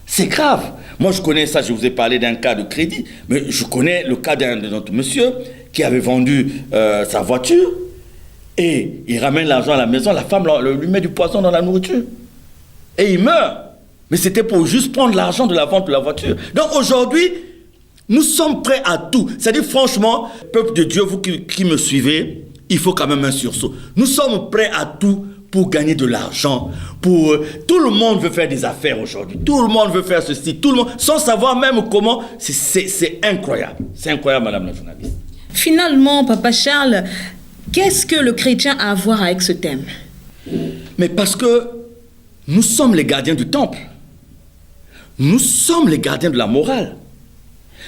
Speaker 2: C'est grave. Moi je connais ça, je vous ai parlé d'un cas de crédit, mais je connais le cas d'un de notre monsieur qui avait vendu sa voiture, et il ramène l'argent à la maison, la femme lui met du poison dans la nourriture. Et il meurt. Mais c'était pour juste prendre l'argent de la vente de la voiture. Donc aujourd'hui, nous sommes prêts à tout. C'est-à-dire franchement, peuple de Dieu, vous qui me suivez, il faut quand même un sursaut. Nous sommes prêts à tout pour gagner de l'argent, pour... Tout le monde veut faire des affaires aujourd'hui. Tout le monde veut faire ceci, tout le monde, sans savoir même comment. C'est incroyable. C'est incroyable, madame la journaliste.
Speaker 1: Finalement, Papa Charles, qu'est-ce que le chrétien a à voir avec ce thème?
Speaker 2: Mais parce que nous sommes les gardiens du temple. Nous sommes les gardiens de la morale.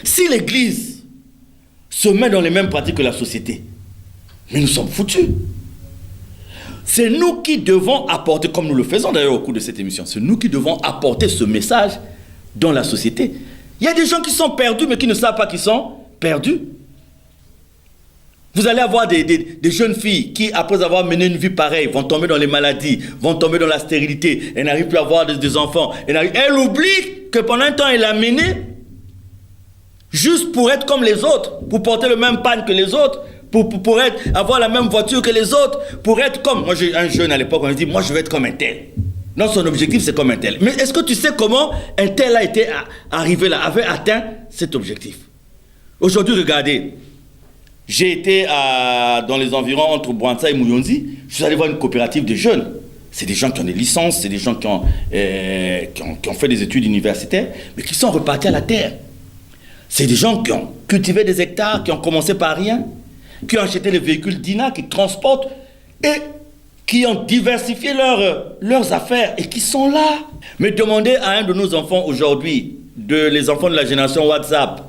Speaker 2: Si l'Église se met dans les mêmes pratiques que la société, mais nous sommes foutus. C'est nous qui devons apporter, comme nous le faisons d'ailleurs au cours de cette émission, c'est nous qui devons apporter ce message dans la société. Il y a des gens qui sont perdus, mais qui ne savent pas qu'ils sont perdus. Vous allez avoir des jeunes filles qui, après avoir mené une vie pareille, vont tomber dans les maladies, vont tomber dans la stérilité, elles n'arrivent plus à avoir des enfants. Elle oublie que pendant un temps, elle a mené juste pour être comme les autres, pour porter le même pagne que les autres, pour avoir la même voiture que les autres, pour être comme... Moi, j'ai un jeune à l'époque, on me dit, moi, je veux être comme un tel. Non, son objectif, c'est comme un tel. Mais est-ce que tu sais comment un tel a été arrivé là, avait atteint cet objectif? Aujourd'hui, regardez, j'ai été dans les environs entre Bouanza et Mouyonzi, je suis allé voir une coopérative de jeunes. C'est des gens qui ont des licences, c'est des gens qui ont fait des études universitaires, mais qui sont repartis à la terre. C'est des gens qui ont cultivé des hectares, qui ont commencé par rien, qui ont acheté des véhicules DINA, qui transportent et qui ont diversifié leurs affaires et qui sont là. Mais demandez à un de nos enfants aujourd'hui, les enfants de la génération WhatsApp,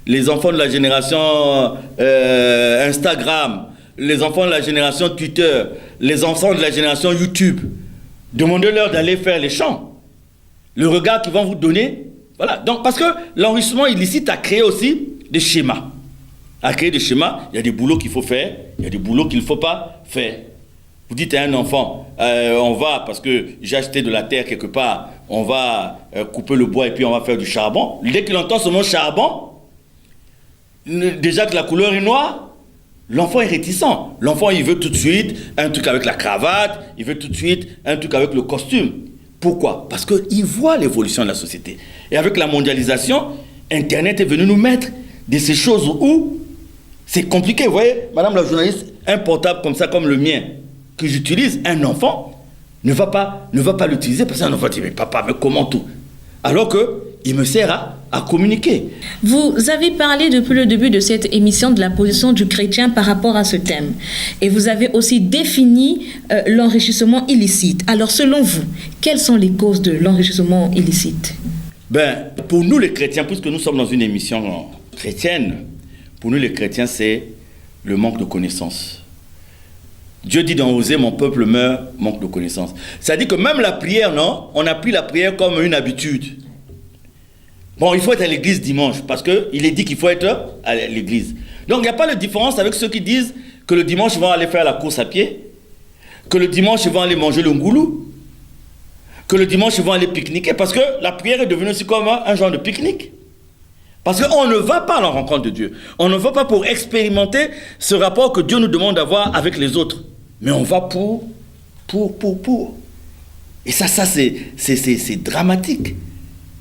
Speaker 2: les enfants de la génération Instagram, les enfants de la génération Twitter, les enfants de la génération YouTube, demandez-leur d'aller faire les champs. Le regard qu'ils vont vous donner, voilà. Donc, parce que l'enrichissement illicite a créé aussi des schémas. Il y a des boulots qu'il faut faire, il y a des boulots qu'il ne faut pas faire. Vous dites à un enfant, on va, parce que j'ai acheté de la terre quelque part, on va couper le bois et puis on va faire du charbon. Dès qu'il entend ce mot charbon, déjà que la couleur est noire, l'enfant est réticent. L'enfant, il veut tout de suite un truc avec la cravate, il veut tout de suite un truc avec le costume. Pourquoi? Parce qu'il voit l'évolution de la société. Et avec la mondialisation, Internet est venu nous mettre de ces choses où c'est compliqué. Vous voyez, madame la journaliste, un portable comme ça, comme le mien, que j'utilise, un enfant ne va pas l'utiliser parce qu'un enfant dit, mais papa, mais comment tout? Alors qu'il me sert à communiquer.
Speaker 1: Vous avez parlé depuis le début de cette émission de la position du chrétien par rapport à ce thème. Et vous avez aussi défini l'enrichissement illicite. Alors, selon vous, quelles sont les causes de l'enrichissement illicite?
Speaker 2: Pour nous les chrétiens, puisque nous sommes dans une émission chrétienne, pour nous les chrétiens, c'est le manque de connaissance. Dieu dit dans Osée, mon peuple meurt, manque de connaissance. C'est-à-dire que même la prière, non, on a pris la prière comme une habitude. Bon, il faut être à l'église dimanche, parce qu'il est dit qu'il faut être à l'église. Donc, il n'y a pas de différence avec ceux qui disent que le dimanche, ils vont aller faire la course à pied, que le dimanche, ils vont aller manger le ngoulou, que le dimanche, ils vont aller pique-niquer, parce que la prière est devenue aussi comme un genre de pique-nique. Parce qu'on ne va pas à la rencontre de Dieu. On ne va pas pour expérimenter ce rapport que Dieu nous demande d'avoir avec les autres. Mais on va pour. Et ça c'est dramatique.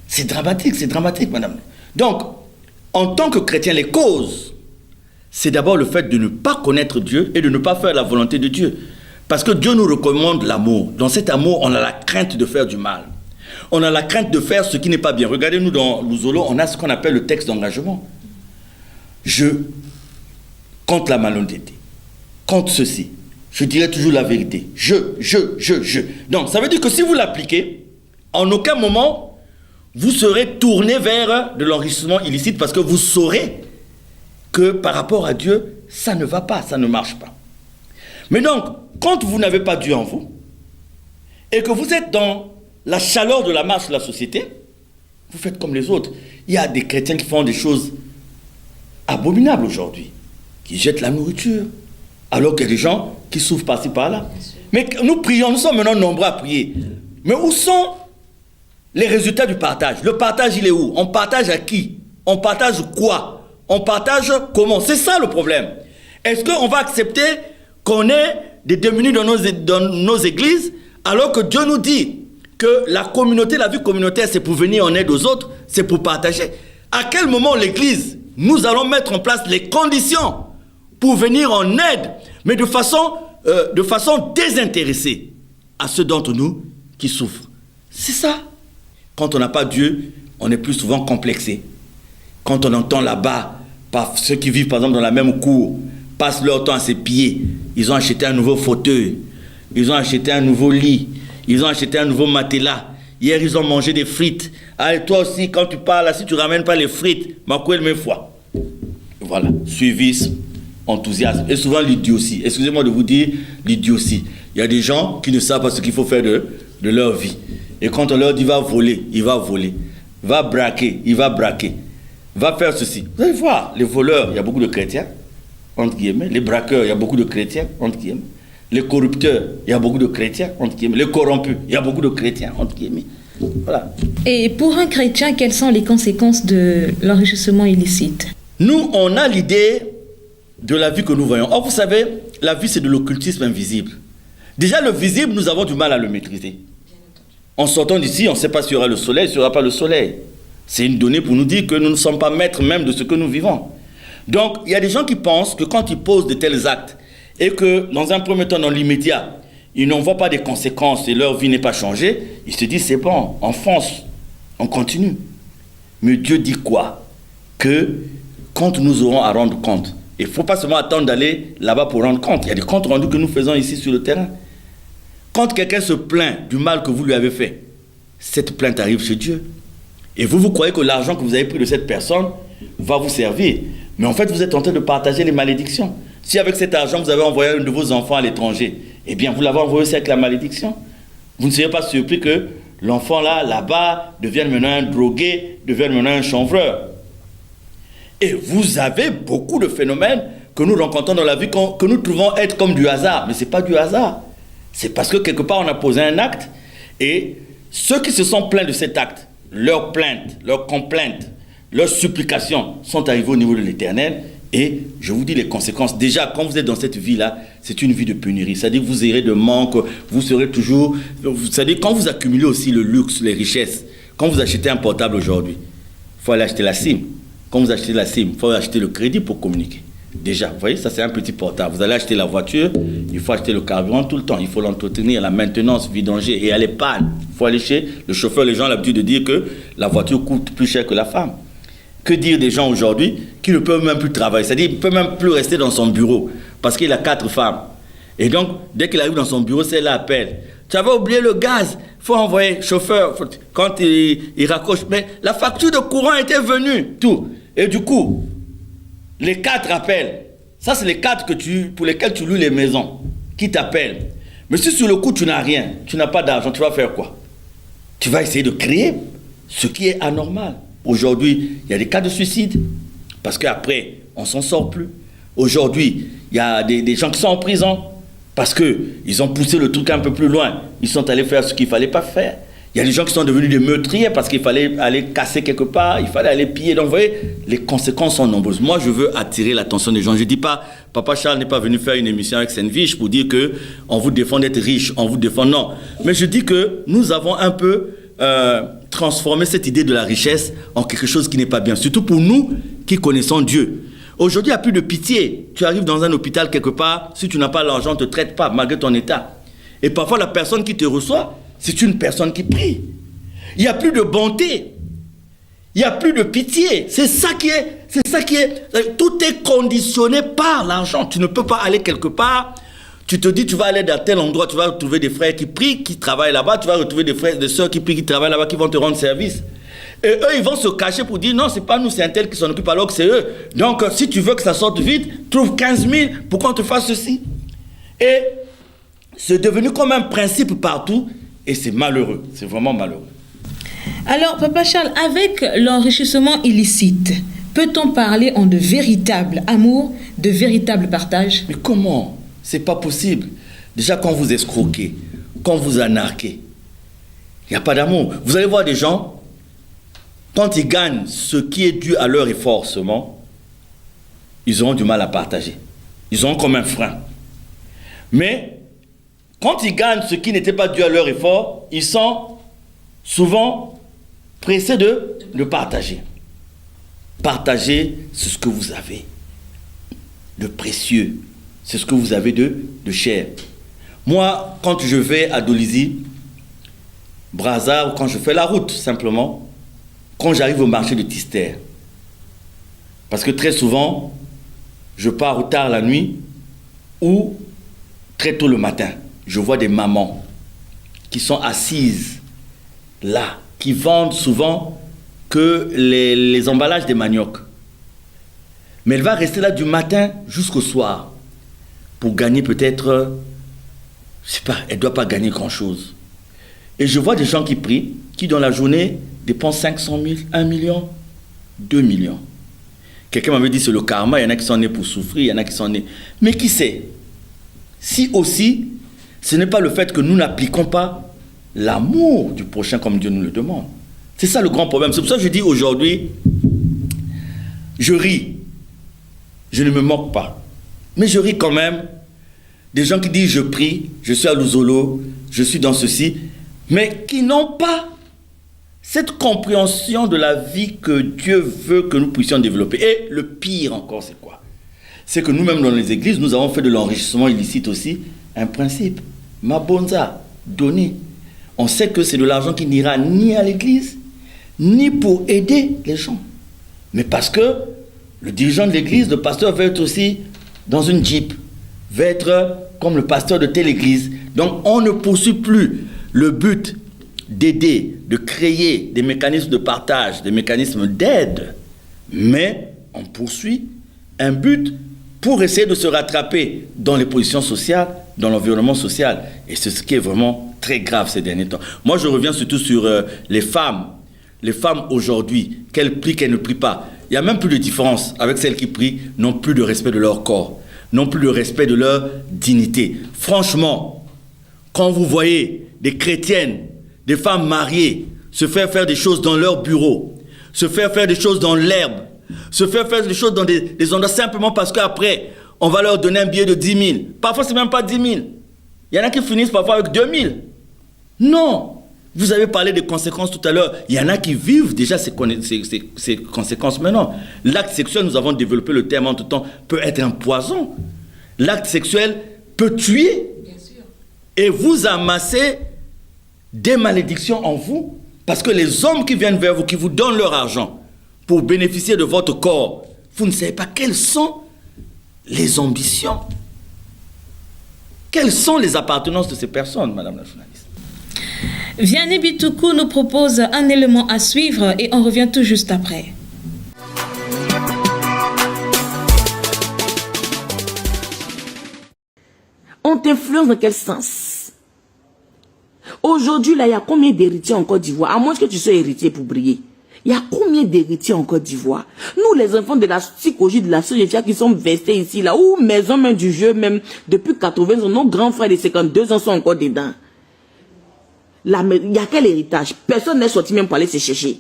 Speaker 2: C'est dramatique, madame. Donc, en tant que chrétien, les causes, c'est d'abord le fait de ne pas connaître Dieu et de ne pas faire la volonté de Dieu. Parce que Dieu nous recommande l'amour. Dans cet amour, on a la crainte de faire du mal. On a la crainte de faire ce qui n'est pas bien. Regardez-nous dans Luzolo, on a ce qu'on appelle le texte d'engagement. Je, contre la malhonnêteté, contre ceci, je dirai toujours la vérité. Je. Donc, ça veut dire que si vous l'appliquez, en aucun moment, vous serez tourné vers de l'enrichissement illicite parce que vous saurez que par rapport à Dieu, ça ne va pas, ça ne marche pas. Mais donc, quand vous n'avez pas Dieu en vous, et que vous êtes dans la chaleur de la marche de la société, vous faites comme les autres. Il y a des chrétiens qui font des choses abominables aujourd'hui, qui jettent la nourriture, alors qu'il y a des gens qui souffrent par-ci par-là. Mais nous prions, nous sommes maintenant nombreux à prier. Mais où sont les résultats du partage? Le partage, il est où? On partage à qui? On partage quoi? On partage comment? C'est ça le problème. Est-ce qu'on va accepter qu'on ait des démunis dans nos églises, alors que Dieu nous dit que la communauté, la vie communautaire, c'est pour venir en aide aux autres, c'est pour partager? À quel moment l'église, nous allons mettre en place les conditions pour venir en aide, mais de façon désintéressée? à ceux d'entre nous qui souffrent. C'est ça. Quand on n'a pas Dieu, on est plus souvent complexé. Quand on entend là-bas, par ceux qui vivent par exemple dans la même cour, passent leur temps à ses pieds, ils ont acheté un nouveau fauteuil, ils ont acheté un nouveau lit, ils ont acheté un nouveau matelas. Hier, ils ont mangé des frites. Ah, et toi aussi, quand tu parles, là, si tu ne ramènes pas les frites, ma couille, mes fois. Voilà, suivisme, enthousiasme. Et souvent l'idiotie. Excusez-moi de vous dire l'idiotie. Il y a des gens qui ne savent pas ce qu'il faut faire de leur vie. Et quand on leur dit va voler, il va voler. Va braquer, il va braquer. Va faire ceci. Vous allez voir, les voleurs, il y a beaucoup de chrétiens, entre guillemets. Les braqueurs, il y a beaucoup de chrétiens, entre guillemets. Les corrupteurs, il y a beaucoup de chrétiens, entre guillemets. Les corrompus, il y a beaucoup de chrétiens, entre guillemets. Voilà.
Speaker 1: Et pour un chrétien, quelles sont les conséquences de l'enrichissement illicite?
Speaker 2: Nous, on a l'idée de la vie que nous voyons. Or, vous savez, la vie, c'est de l'occultisme invisible. Déjà, le visible, nous avons du mal à le maîtriser. En sortant d'ici, on ne sait pas s'il y aura le soleil, s'il n'y aura pas le soleil. C'est une donnée pour nous dire que nous ne sommes pas maîtres même de ce que nous vivons. Donc, il y a des gens qui pensent que quand ils posent de tels actes, et que dans un premier temps, dans l'immédiat, ils n'en voient pas des conséquences et leur vie n'est pas changée, ils se disent c'est bon, on fonce, on continue. Mais Dieu dit quoi? Que quand nous aurons à rendre compte, il ne faut pas seulement attendre d'aller là-bas pour rendre compte. Il y a des comptes rendus que nous faisons ici sur le terrain. Quand quelqu'un se plaint du mal que vous lui avez fait, cette plainte arrive chez Dieu. Et vous croyez que l'argent que vous avez pris de cette personne va vous servir. Mais en fait, vous êtes en train de partager les malédictions. Si avec cet argent, vous avez envoyé un de vos enfants à l'étranger, eh bien, vous l'avez envoyé aussi avec la malédiction. Vous ne serez pas surpris que l'enfant là-bas, devienne maintenant un drogué, devienne maintenant un chanvreur. Et vous avez beaucoup de phénomènes que nous rencontrons dans la vie, que nous trouvons être comme du hasard. Mais ce n'est pas du hasard. C'est parce que quelque part, on a posé un acte, et ceux qui se sont plaints de cet acte, leurs plaintes, leurs complaintes, leurs supplications sont arrivées au niveau de l'Éternel. Et je vous dis les conséquences. Déjà, quand vous êtes dans cette vie-là, c'est une vie de pénurie. C'est-à-dire que vous irez de manque, vous serez toujours... C'est-à-dire quand vous accumulez aussi le luxe, les richesses, quand vous achetez un portable aujourd'hui, il faut aller acheter la SIM. Quand vous achetez la SIM, il faut acheter le crédit pour communiquer. Déjà, vous voyez, ça c'est un petit portable. Vous allez acheter la voiture, il faut acheter le carburant tout le temps. Il faut l'entretenir, la maintenance, vidanger, et elle est panne. Il faut aller chez le chauffeur. Les gens ont l'habitude de dire que la voiture coûte plus cher que la femme. Que dire des gens aujourd'hui qui ne peuvent même plus travailler? C'est-à-dire qu'il ne peut même plus rester dans son bureau parce qu'il a 4 femmes. Et donc, dès qu'il arrive dans son bureau, c'est l'appel. Tu avais oublié le gaz, il faut envoyer chauffeur. Quand il raccroche, mais la facture de courant était venue, tout. Et du coup, les 4 appels, ça c'est les 4 pour lesquels tu loues les maisons, qui t'appellent. Mais si sur le coup tu n'as rien, tu n'as pas d'argent, tu vas faire quoi? Tu vas essayer de créer ce qui est anormal. Aujourd'hui, il y a des cas de suicide, parce qu'après, on ne s'en sort plus. Aujourd'hui, il y a des gens qui sont en prison, parce qu'ils ont poussé le truc un peu plus loin. Ils sont allés faire ce qu'il ne fallait pas faire. Il y a des gens qui sont devenus des meurtriers, parce qu'il fallait aller casser quelque part, il fallait aller piller. Donc, vous voyez, les conséquences sont nombreuses. Moi, je veux attirer l'attention des gens. Je ne dis pas, Papa Charles n'est pas venu faire une émission avec Sainte-Viche pour dire qu'on vous défend d'être riche, on vous défend, non. Mais je dis que nous avons un peu... transformer cette idée de la richesse en quelque chose qui n'est pas bien, surtout pour nous qui connaissons Dieu. Aujourd'hui, il n'y a plus de pitié. Tu arrives dans un hôpital quelque part, si tu n'as pas l'argent, on ne te traite pas malgré ton état. Et parfois, la personne qui te reçoit, c'est une personne qui prie. Il n'y a plus de bonté. Il n'y a plus de pitié. C'est ça qui est... Tout est conditionné par l'argent. Tu ne peux pas aller quelque part... Tu te dis, tu vas aller dans tel endroit, tu vas retrouver des frères qui prient, qui travaillent là-bas, tu vas retrouver des frères, des sœurs qui prient, qui travaillent là-bas, qui vont te rendre service. Et eux, ils vont se cacher pour dire, non, c'est pas nous, c'est un tel qui s'en occupe, alors que c'est eux. Donc, si tu veux que ça sorte vite, trouve 15 000 pour qu'on te fasse ceci. Et c'est devenu comme un principe partout, et c'est malheureux, c'est vraiment malheureux.
Speaker 1: Alors, Papa Charles, avec l'enrichissement illicite, peut-on parler en de véritable amour, de véritable partage?
Speaker 2: Mais comment ? C'est pas possible. Déjà, quand vous escroquez, quand vous anarquez, il n'y a pas d'amour. Vous allez voir des gens, quand ils gagnent ce qui est dû à leur effort seulement, ils auront du mal à partager. Ils auront comme un frein. Mais, quand ils gagnent ce qui n'était pas dû à leur effort, ils sont souvent pressés de partager. Partager, c'est ce que vous avez de précieux. C'est ce que vous avez de cher. Moi, quand je vais à Dolisie, Brazza, ou quand je fais la route, simplement, quand j'arrive au marché de Tister, parce que très souvent, je pars ou tard la nuit ou très tôt le matin. Je vois des mamans qui sont assises là, qui vendent souvent que les emballages des maniocs. Mais elle va rester là du matin jusqu'au soir pour gagner peut-être, je sais pas, elle ne doit pas gagner grand-chose. Et je vois des gens qui prient, qui dans la journée dépensent 500 000, 1 million, 2 millions. Quelqu'un m'avait dit c'est le karma, il y en a qui sont nés pour souffrir, il y en a qui sont nés... Mais qui sait? Si aussi, ce n'est pas le fait que nous n'appliquons pas l'amour du prochain comme Dieu nous le demande. C'est ça le grand problème. C'est pour ça que je dis aujourd'hui, je ris, je ne me moque pas. Mais je ris quand même des gens qui disent je prie, je suis à Luzolo, je suis dans ceci, mais qui n'ont pas cette compréhension de la vie que Dieu veut que nous puissions développer. Et le pire encore, c'est quoi? C'est que nous-mêmes dans les églises, nous avons fait de l'enrichissement illicite aussi un principe. Mabonza, donner. On sait que c'est de l'argent qui n'ira ni à l'église, ni pour aider les gens. Mais parce que le dirigeant de l'église, le pasteur veut être aussi dans une jeep, veut être comme le pasteur de telle église. Donc on ne poursuit plus le but d'aider, de créer des mécanismes de partage, des mécanismes d'aide, mais on poursuit un but pour essayer de se rattraper dans les positions sociales, dans l'environnement social. Et c'est ce qui est vraiment très grave ces derniers temps. Moi, je reviens surtout sur les femmes. Les femmes aujourd'hui, qu'elles prient, qu'elles ne prient pas. Il n'y a même plus de différence avec celles qui prient, n'ont plus de respect de leur corps, n'ont plus de respect de leur dignité. Franchement, quand vous voyez des chrétiennes, des femmes mariées, se faire faire des choses dans leur bureau, se faire faire des choses dans l'herbe, se faire faire des choses dans des endroits simplement parce qu'après, on va leur donner un billet de 10 000. Parfois, ce n'est même pas 10 000. Il y en a qui finissent parfois avec 2 000. Non. Vous avez parlé des conséquences tout à l'heure. Il y en a qui vivent déjà ces conséquences maintenant. L'acte sexuel, nous avons développé le terme entre-temps, peut être un poison. L'acte sexuel peut tuer. Bien sûr. Et vous amassez des malédictions en vous. Parce que les hommes qui viennent vers vous, qui vous donnent leur argent pour bénéficier de votre corps, vous ne savez pas quelles sont les ambitions. Quelles sont les appartenances de ces personnes, madame la journaliste?
Speaker 1: Vianney Bitoukou nous propose un élément à suivre et on revient tout juste après.
Speaker 3: On t'influence dans quel sens? Aujourd'hui, là, il y a combien d'héritiers en Côte d'Ivoire? À moins que tu sois héritier pour briller. Il y a combien d'héritiers en Côte d'Ivoire? Nous, les enfants de la psychologie de la Sojetia qui sont vestés ici, là, ou maison même du jeu, même depuis 80 ans, nos grands frères de 52 ans sont encore dedans. Il y a quel héritage? Personne n'est sorti même pour aller se chercher.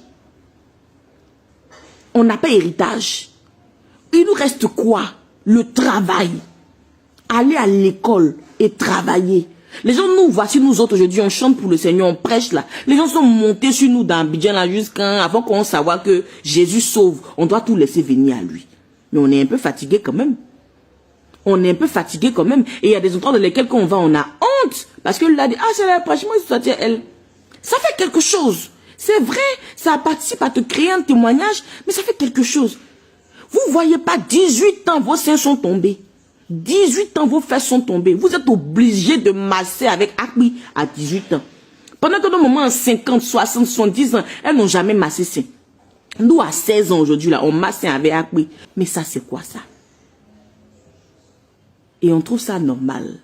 Speaker 3: On n'a pas héritage. Il nous reste quoi? Le travail. Aller à l'école et travailler. Les gens nous voici, nous autres aujourd'hui, on chante pour le Seigneur, on prêche là. Les gens sont montés sur nous dans Abidjan là avant qu'on sache que Jésus sauve. On doit tout laisser venir à lui. Mais on est un peu fatigué quand même. On est un peu fatigué quand même. Et il y a des endroits dans lesquels quand on va, on a honte. Parce que là, ah, c'est la prêche, moi, c'est elle. Ça fait quelque chose. C'est vrai, ça participe à te créer un témoignage, mais ça fait quelque chose. Vous voyez pas, 18 ans, vos seins sont tombés. 18 ans, vos fesses sont tombées. Vous êtes obligé de masser avec Akbi à 18 ans. Pendant que nos moments, 50, 60, 70 ans, elles n'ont jamais massé seins. Nous, à 16 ans aujourd'hui, là, on masse avec Akbi. Mais ça, c'est quoi ça? Et on trouve ça normal.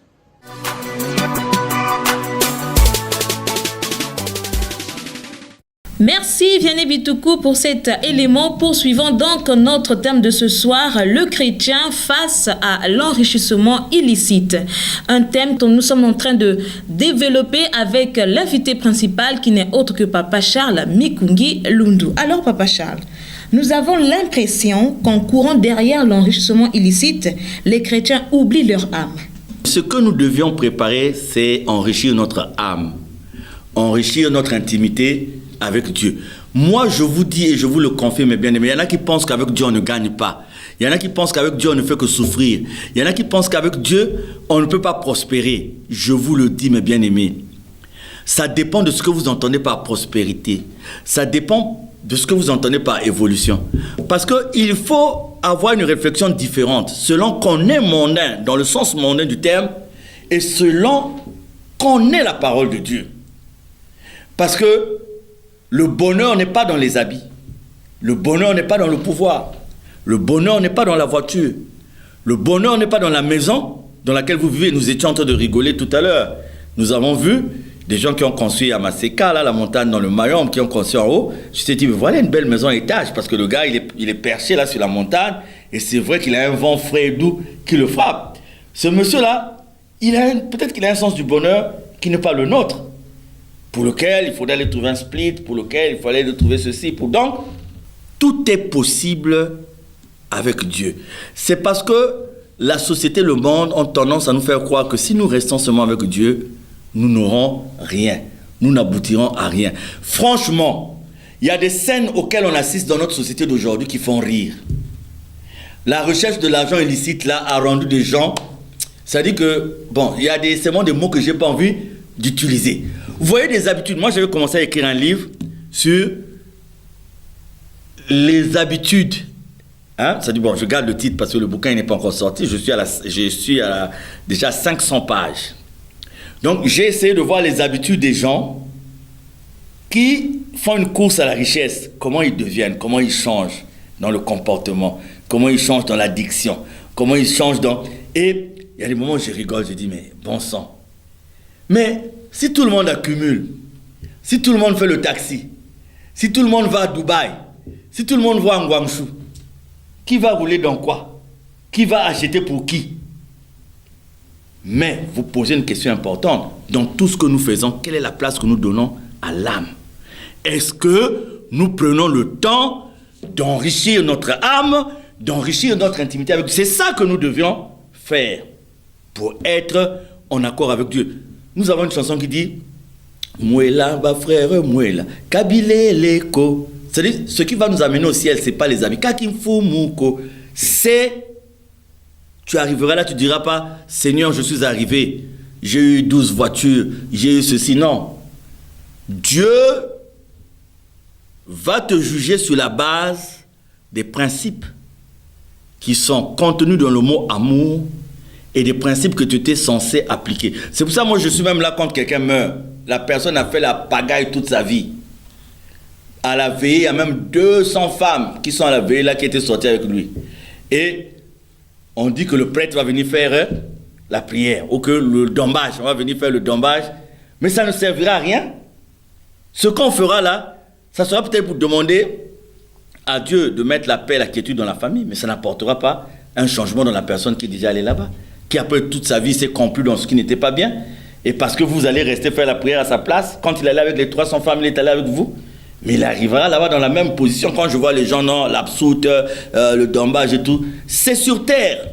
Speaker 1: Merci Vianney Bitoukou pour cet élément. Poursuivons donc notre thème de ce soir, le chrétien face à l'enrichissement illicite. Un thème que nous sommes en train de développer avec l'invité principal qui n'est autre que Papa Charles Mikungi Lundu. Alors Papa Charles, nous avons l'impression qu'en courant derrière l'enrichissement illicite, les chrétiens oublient leur âme.
Speaker 2: Ce que nous devions préparer, c'est enrichir notre âme, enrichir notre intimité avec Dieu. Moi, je vous dis et je vous le confirme, mes bien-aimés, il y en a qui pensent qu'avec Dieu, on ne gagne pas. Il y en a qui pensent qu'avec Dieu, on ne fait que souffrir. Il y en a qui pensent qu'avec Dieu, on ne peut pas prospérer. Je vous le dis, mes bien-aimés. Ça dépend de ce que vous entendez par prospérité. Ça dépend de ce que vous entendez par évolution. Parce qu'il faut avoir une réflexion différente selon qu'on est mondain, dans le sens mondain du terme, et selon qu'on est la parole de Dieu. Parce que le bonheur n'est pas dans les habits. Le bonheur n'est pas dans le pouvoir. Le bonheur n'est pas dans la voiture. Le bonheur n'est pas dans la maison dans laquelle vous vivez. Nous étions en train de rigoler tout à l'heure. Nous avons vu des gens qui ont construit à Maseka, là, la montagne dans le Mayombe, qui ont construit en haut. Je me suis dit, mais voilà une belle maison à étage, parce que le gars, il est perché là sur la montagne, et c'est vrai qu'il a un vent frais et doux qui le frappe. Ce monsieur-là, peut-être qu'il a un sens du bonheur qui n'est pas le nôtre, pour lequel il faudrait aller trouver un split, pour lequel il fallait aller trouver ceci. Donc, tout est possible avec Dieu. C'est parce que la société, le monde ont tendance à nous faire croire que si nous restons seulement avec Dieu, nous n'aurons rien. Nous n'aboutirons à rien. Franchement, il y a des scènes auxquelles on assiste dans notre société d'aujourd'hui qui font rire. La recherche de l'argent illicite, là, a rendu des gens... C'est-à-dire que, bon, il y a c'est vraiment des mots que je n'ai pas envie d'utiliser. Vous voyez des habitudes. Moi, j'avais commencé à écrire un livre sur les habitudes. Hein? C'est-à-dire, bon, je garde le titre parce que le bouquin n'est pas encore sorti. Je suis à déjà 500 pages. Donc, j'ai essayé de voir les habitudes des gens qui font une course à la richesse. Comment ils deviennent, comment ils changent dans le comportement, comment ils changent dans l'addiction, comment ils changent dans... Et il y a des moments où je rigole, je dis, mais bon sang. Mais si tout le monde accumule, si tout le monde fait le taxi, si tout le monde va à Dubaï, si tout le monde va en Guangzhou, qui va rouler dans quoi? Qui va acheter pour qui? Mais vous posez une question importante. Dans tout ce que nous faisons, quelle est la place que nous donnons à l'âme? Est-ce que nous prenons le temps d'enrichir notre âme, d'enrichir notre intimité avec Dieu? C'est ça que nous devions faire pour être en accord avec Dieu. Nous avons une chanson qui dit Mouela, ma frère, Mouela, Kabile Leko. C'est-à-dire, ce qui va nous amener au ciel, ce n'est pas les habits. Kakimfu Mouko, c'est... Tu arriveras là, tu ne diras pas, Seigneur, je suis arrivé, j'ai eu 12 voitures, j'ai eu ceci. Non. Dieu va te juger sur la base des principes qui sont contenus dans le mot amour et des principes que tu étais censé appliquer. C'est pour ça, moi, je suis même là quand quelqu'un meurt. La personne a fait la pagaille toute sa vie. À la veillée, il y a même 200 femmes qui sont à la veillée là, qui étaient sorties avec lui. Et on dit que le prêtre va venir faire la prière, ou que le dombage, on va venir faire le dombage, mais ça ne servira à rien. Ce qu'on fera là, ça sera peut-être pour demander à Dieu de mettre la paix et la quiétude dans la famille, mais ça n'apportera pas un changement dans la personne qui est déjà allée là-bas, qui après toute sa vie s'est complu dans ce qui n'était pas bien, et parce que vous allez rester faire la prière à sa place, quand il est allé avec les 300 femmes, il est allé avec vous, mais il arrivera là-bas dans la même position. Quand je vois les gens, non, l'absoute, le dombage et tout, c'est sur terre.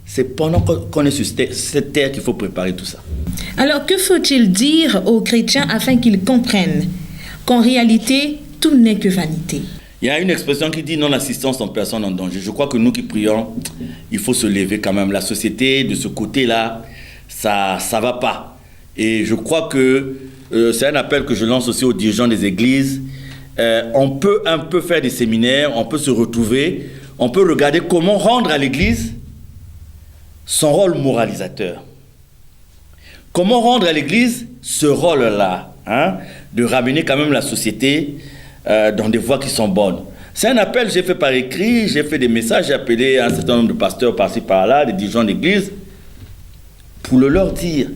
Speaker 2: C'est pendant qu'on est sur cette terre qu'il faut préparer tout ça.
Speaker 1: Alors, que faut-il dire aux chrétiens afin qu'ils comprennent qu'en réalité, tout n'est que vanité?
Speaker 2: Il y a une expression qui dit non-assistance en personne en danger. Je crois que nous qui prions, il faut se lever quand même. La société, de ce côté-là, ça ne va pas. Et je crois que c'est un appel que je lance aussi aux dirigeants des églises. On peut un peu faire des séminaires, on peut se retrouver, on peut regarder comment rendre à l'église son rôle moralisateur. Comment rendre à l'église ce rôle-là, hein, de ramener quand même la société dans des voies qui sont bonnes. C'est un appel, j'ai fait par écrit, j'ai fait des messages, j'ai appelé un certain nombre de pasteurs par-ci par-là, des dirigeants d'église, pour leur dire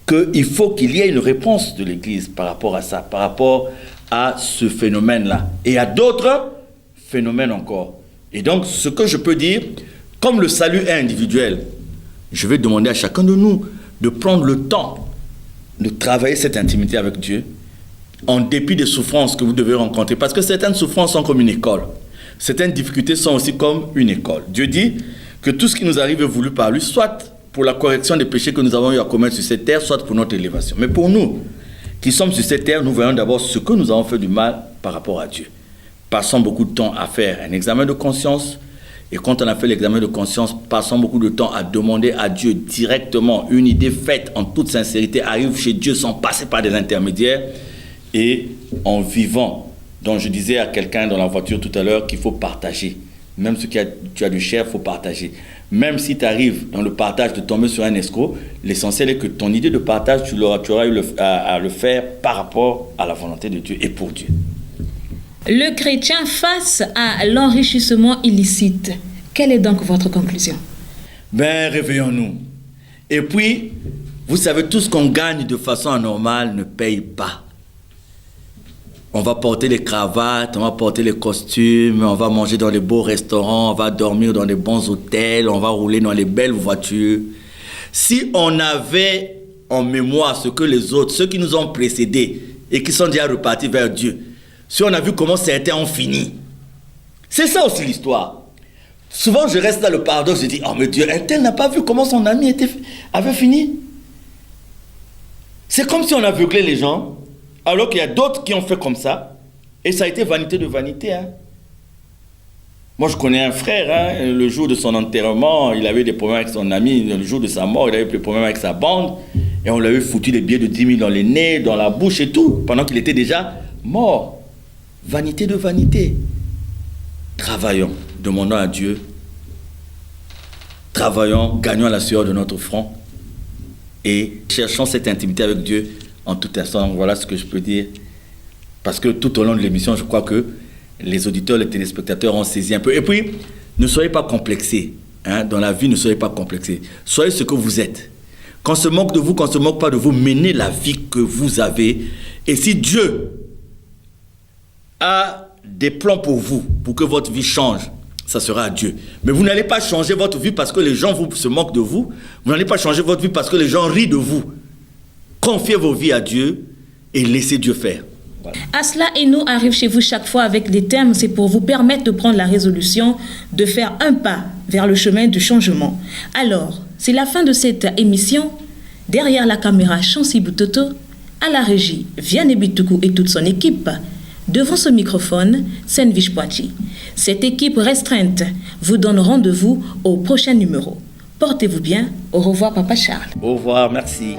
Speaker 2: qu'il faut qu'il y ait une réponse de l'église par rapport à ça, par rapport à ce phénomène-là, et à d'autres phénomènes encore. Et donc, ce que je peux dire, comme le salut est individuel, je vais demander à chacun de nous de prendre le temps de travailler cette intimité avec Dieu, en dépit des souffrances que vous devez rencontrer, parce que certaines souffrances sont comme une école, certaines difficultés sont aussi comme une école. Dieu dit que tout ce qui nous arrive est voulu par lui, soit pour la correction des péchés que nous avons eu à commettre sur cette terre, soit pour notre élévation. Mais pour nous, qui sommes sur cette terre, nous voyons d'abord ce que nous avons fait du mal par rapport à Dieu. Passons beaucoup de temps à faire un examen de conscience. Et quand on a fait l'examen de conscience, passons beaucoup de temps à demander à Dieu directement une idée faite en toute sincérité, arrive chez Dieu sans passer par des intermédiaires et en vivant. Donc je disais à quelqu'un dans la voiture tout à l'heure qu'il faut partager. Même ce que tu as du cher, il faut partager. Même si tu arrives dans le partage de tomber sur un escroc, l'essentiel est que ton idée de partage, tu auras eu à le faire par rapport à la volonté de Dieu et pour Dieu.
Speaker 1: Le chrétien face à l'enrichissement illicite. Quelle est donc votre conclusion?
Speaker 2: Réveillons-nous. Et puis, vous savez, tout ce qu'on gagne de façon anormale ne paye pas. On va porter les cravates, on va porter les costumes, on va manger dans les beaux restaurants, on va dormir dans les bons hôtels, on va rouler dans les belles voitures. Si on avait en mémoire ce que les autres, ceux qui nous ont précédés et qui sont déjà repartis vers Dieu, si on a vu comment certains ont fini, c'est ça aussi l'histoire. Souvent je reste dans le paradoxe, je dis, oh mais Dieu, un tel n'a pas vu comment son ami avait fini. C'est comme si on aveuglait les gens, alors qu'il y a d'autres qui ont fait comme ça, et ça a été vanité de vanité. Hein. Moi, je connais un frère, le jour de son enterrement, il avait des problèmes avec son ami, le jour de sa mort, il avait des problèmes avec sa bande, et on lui avait foutu des billets de 10 000 dans les nez, dans la bouche et tout, pendant qu'il était déjà mort. Vanité de vanité. Travaillons, demandons à Dieu, travaillons, gagnons la sueur de notre front, et cherchons cette intimité avec Dieu en tout instant. Voilà ce que je peux dire. Parce que tout au long de l'émission, je crois que les auditeurs, les téléspectateurs ont saisi un peu. Et puis, ne soyez pas complexés. Dans la vie, ne soyez pas complexés. Soyez ce que vous êtes. Qu'on se moque de vous, qu'on ne se moque pas de vous, menez la vie que vous avez. Et si Dieu a des plans pour vous, pour que votre vie change, ça sera à Dieu. Mais vous n'allez pas changer votre vie parce que les gens se moquent de vous. Vous n'allez pas changer votre vie parce que les gens rient de vous. Confiez vos vies à Dieu et laissez Dieu faire. Voilà.
Speaker 1: Asla et nous arrive chez vous chaque fois avec des thèmes, c'est pour vous permettre de prendre la résolution, de faire un pas vers le chemin du changement. Alors, c'est la fin de cette émission. Derrière la caméra, Chancy Boutoto, à la régie, Vianney Bituku et toute son équipe. Devant ce microphone, Senvish Poiti. Cette équipe restreinte vous donne rendez-vous au prochain numéro. Portez-vous bien. Au revoir, Papa Charles.
Speaker 2: Au revoir, merci.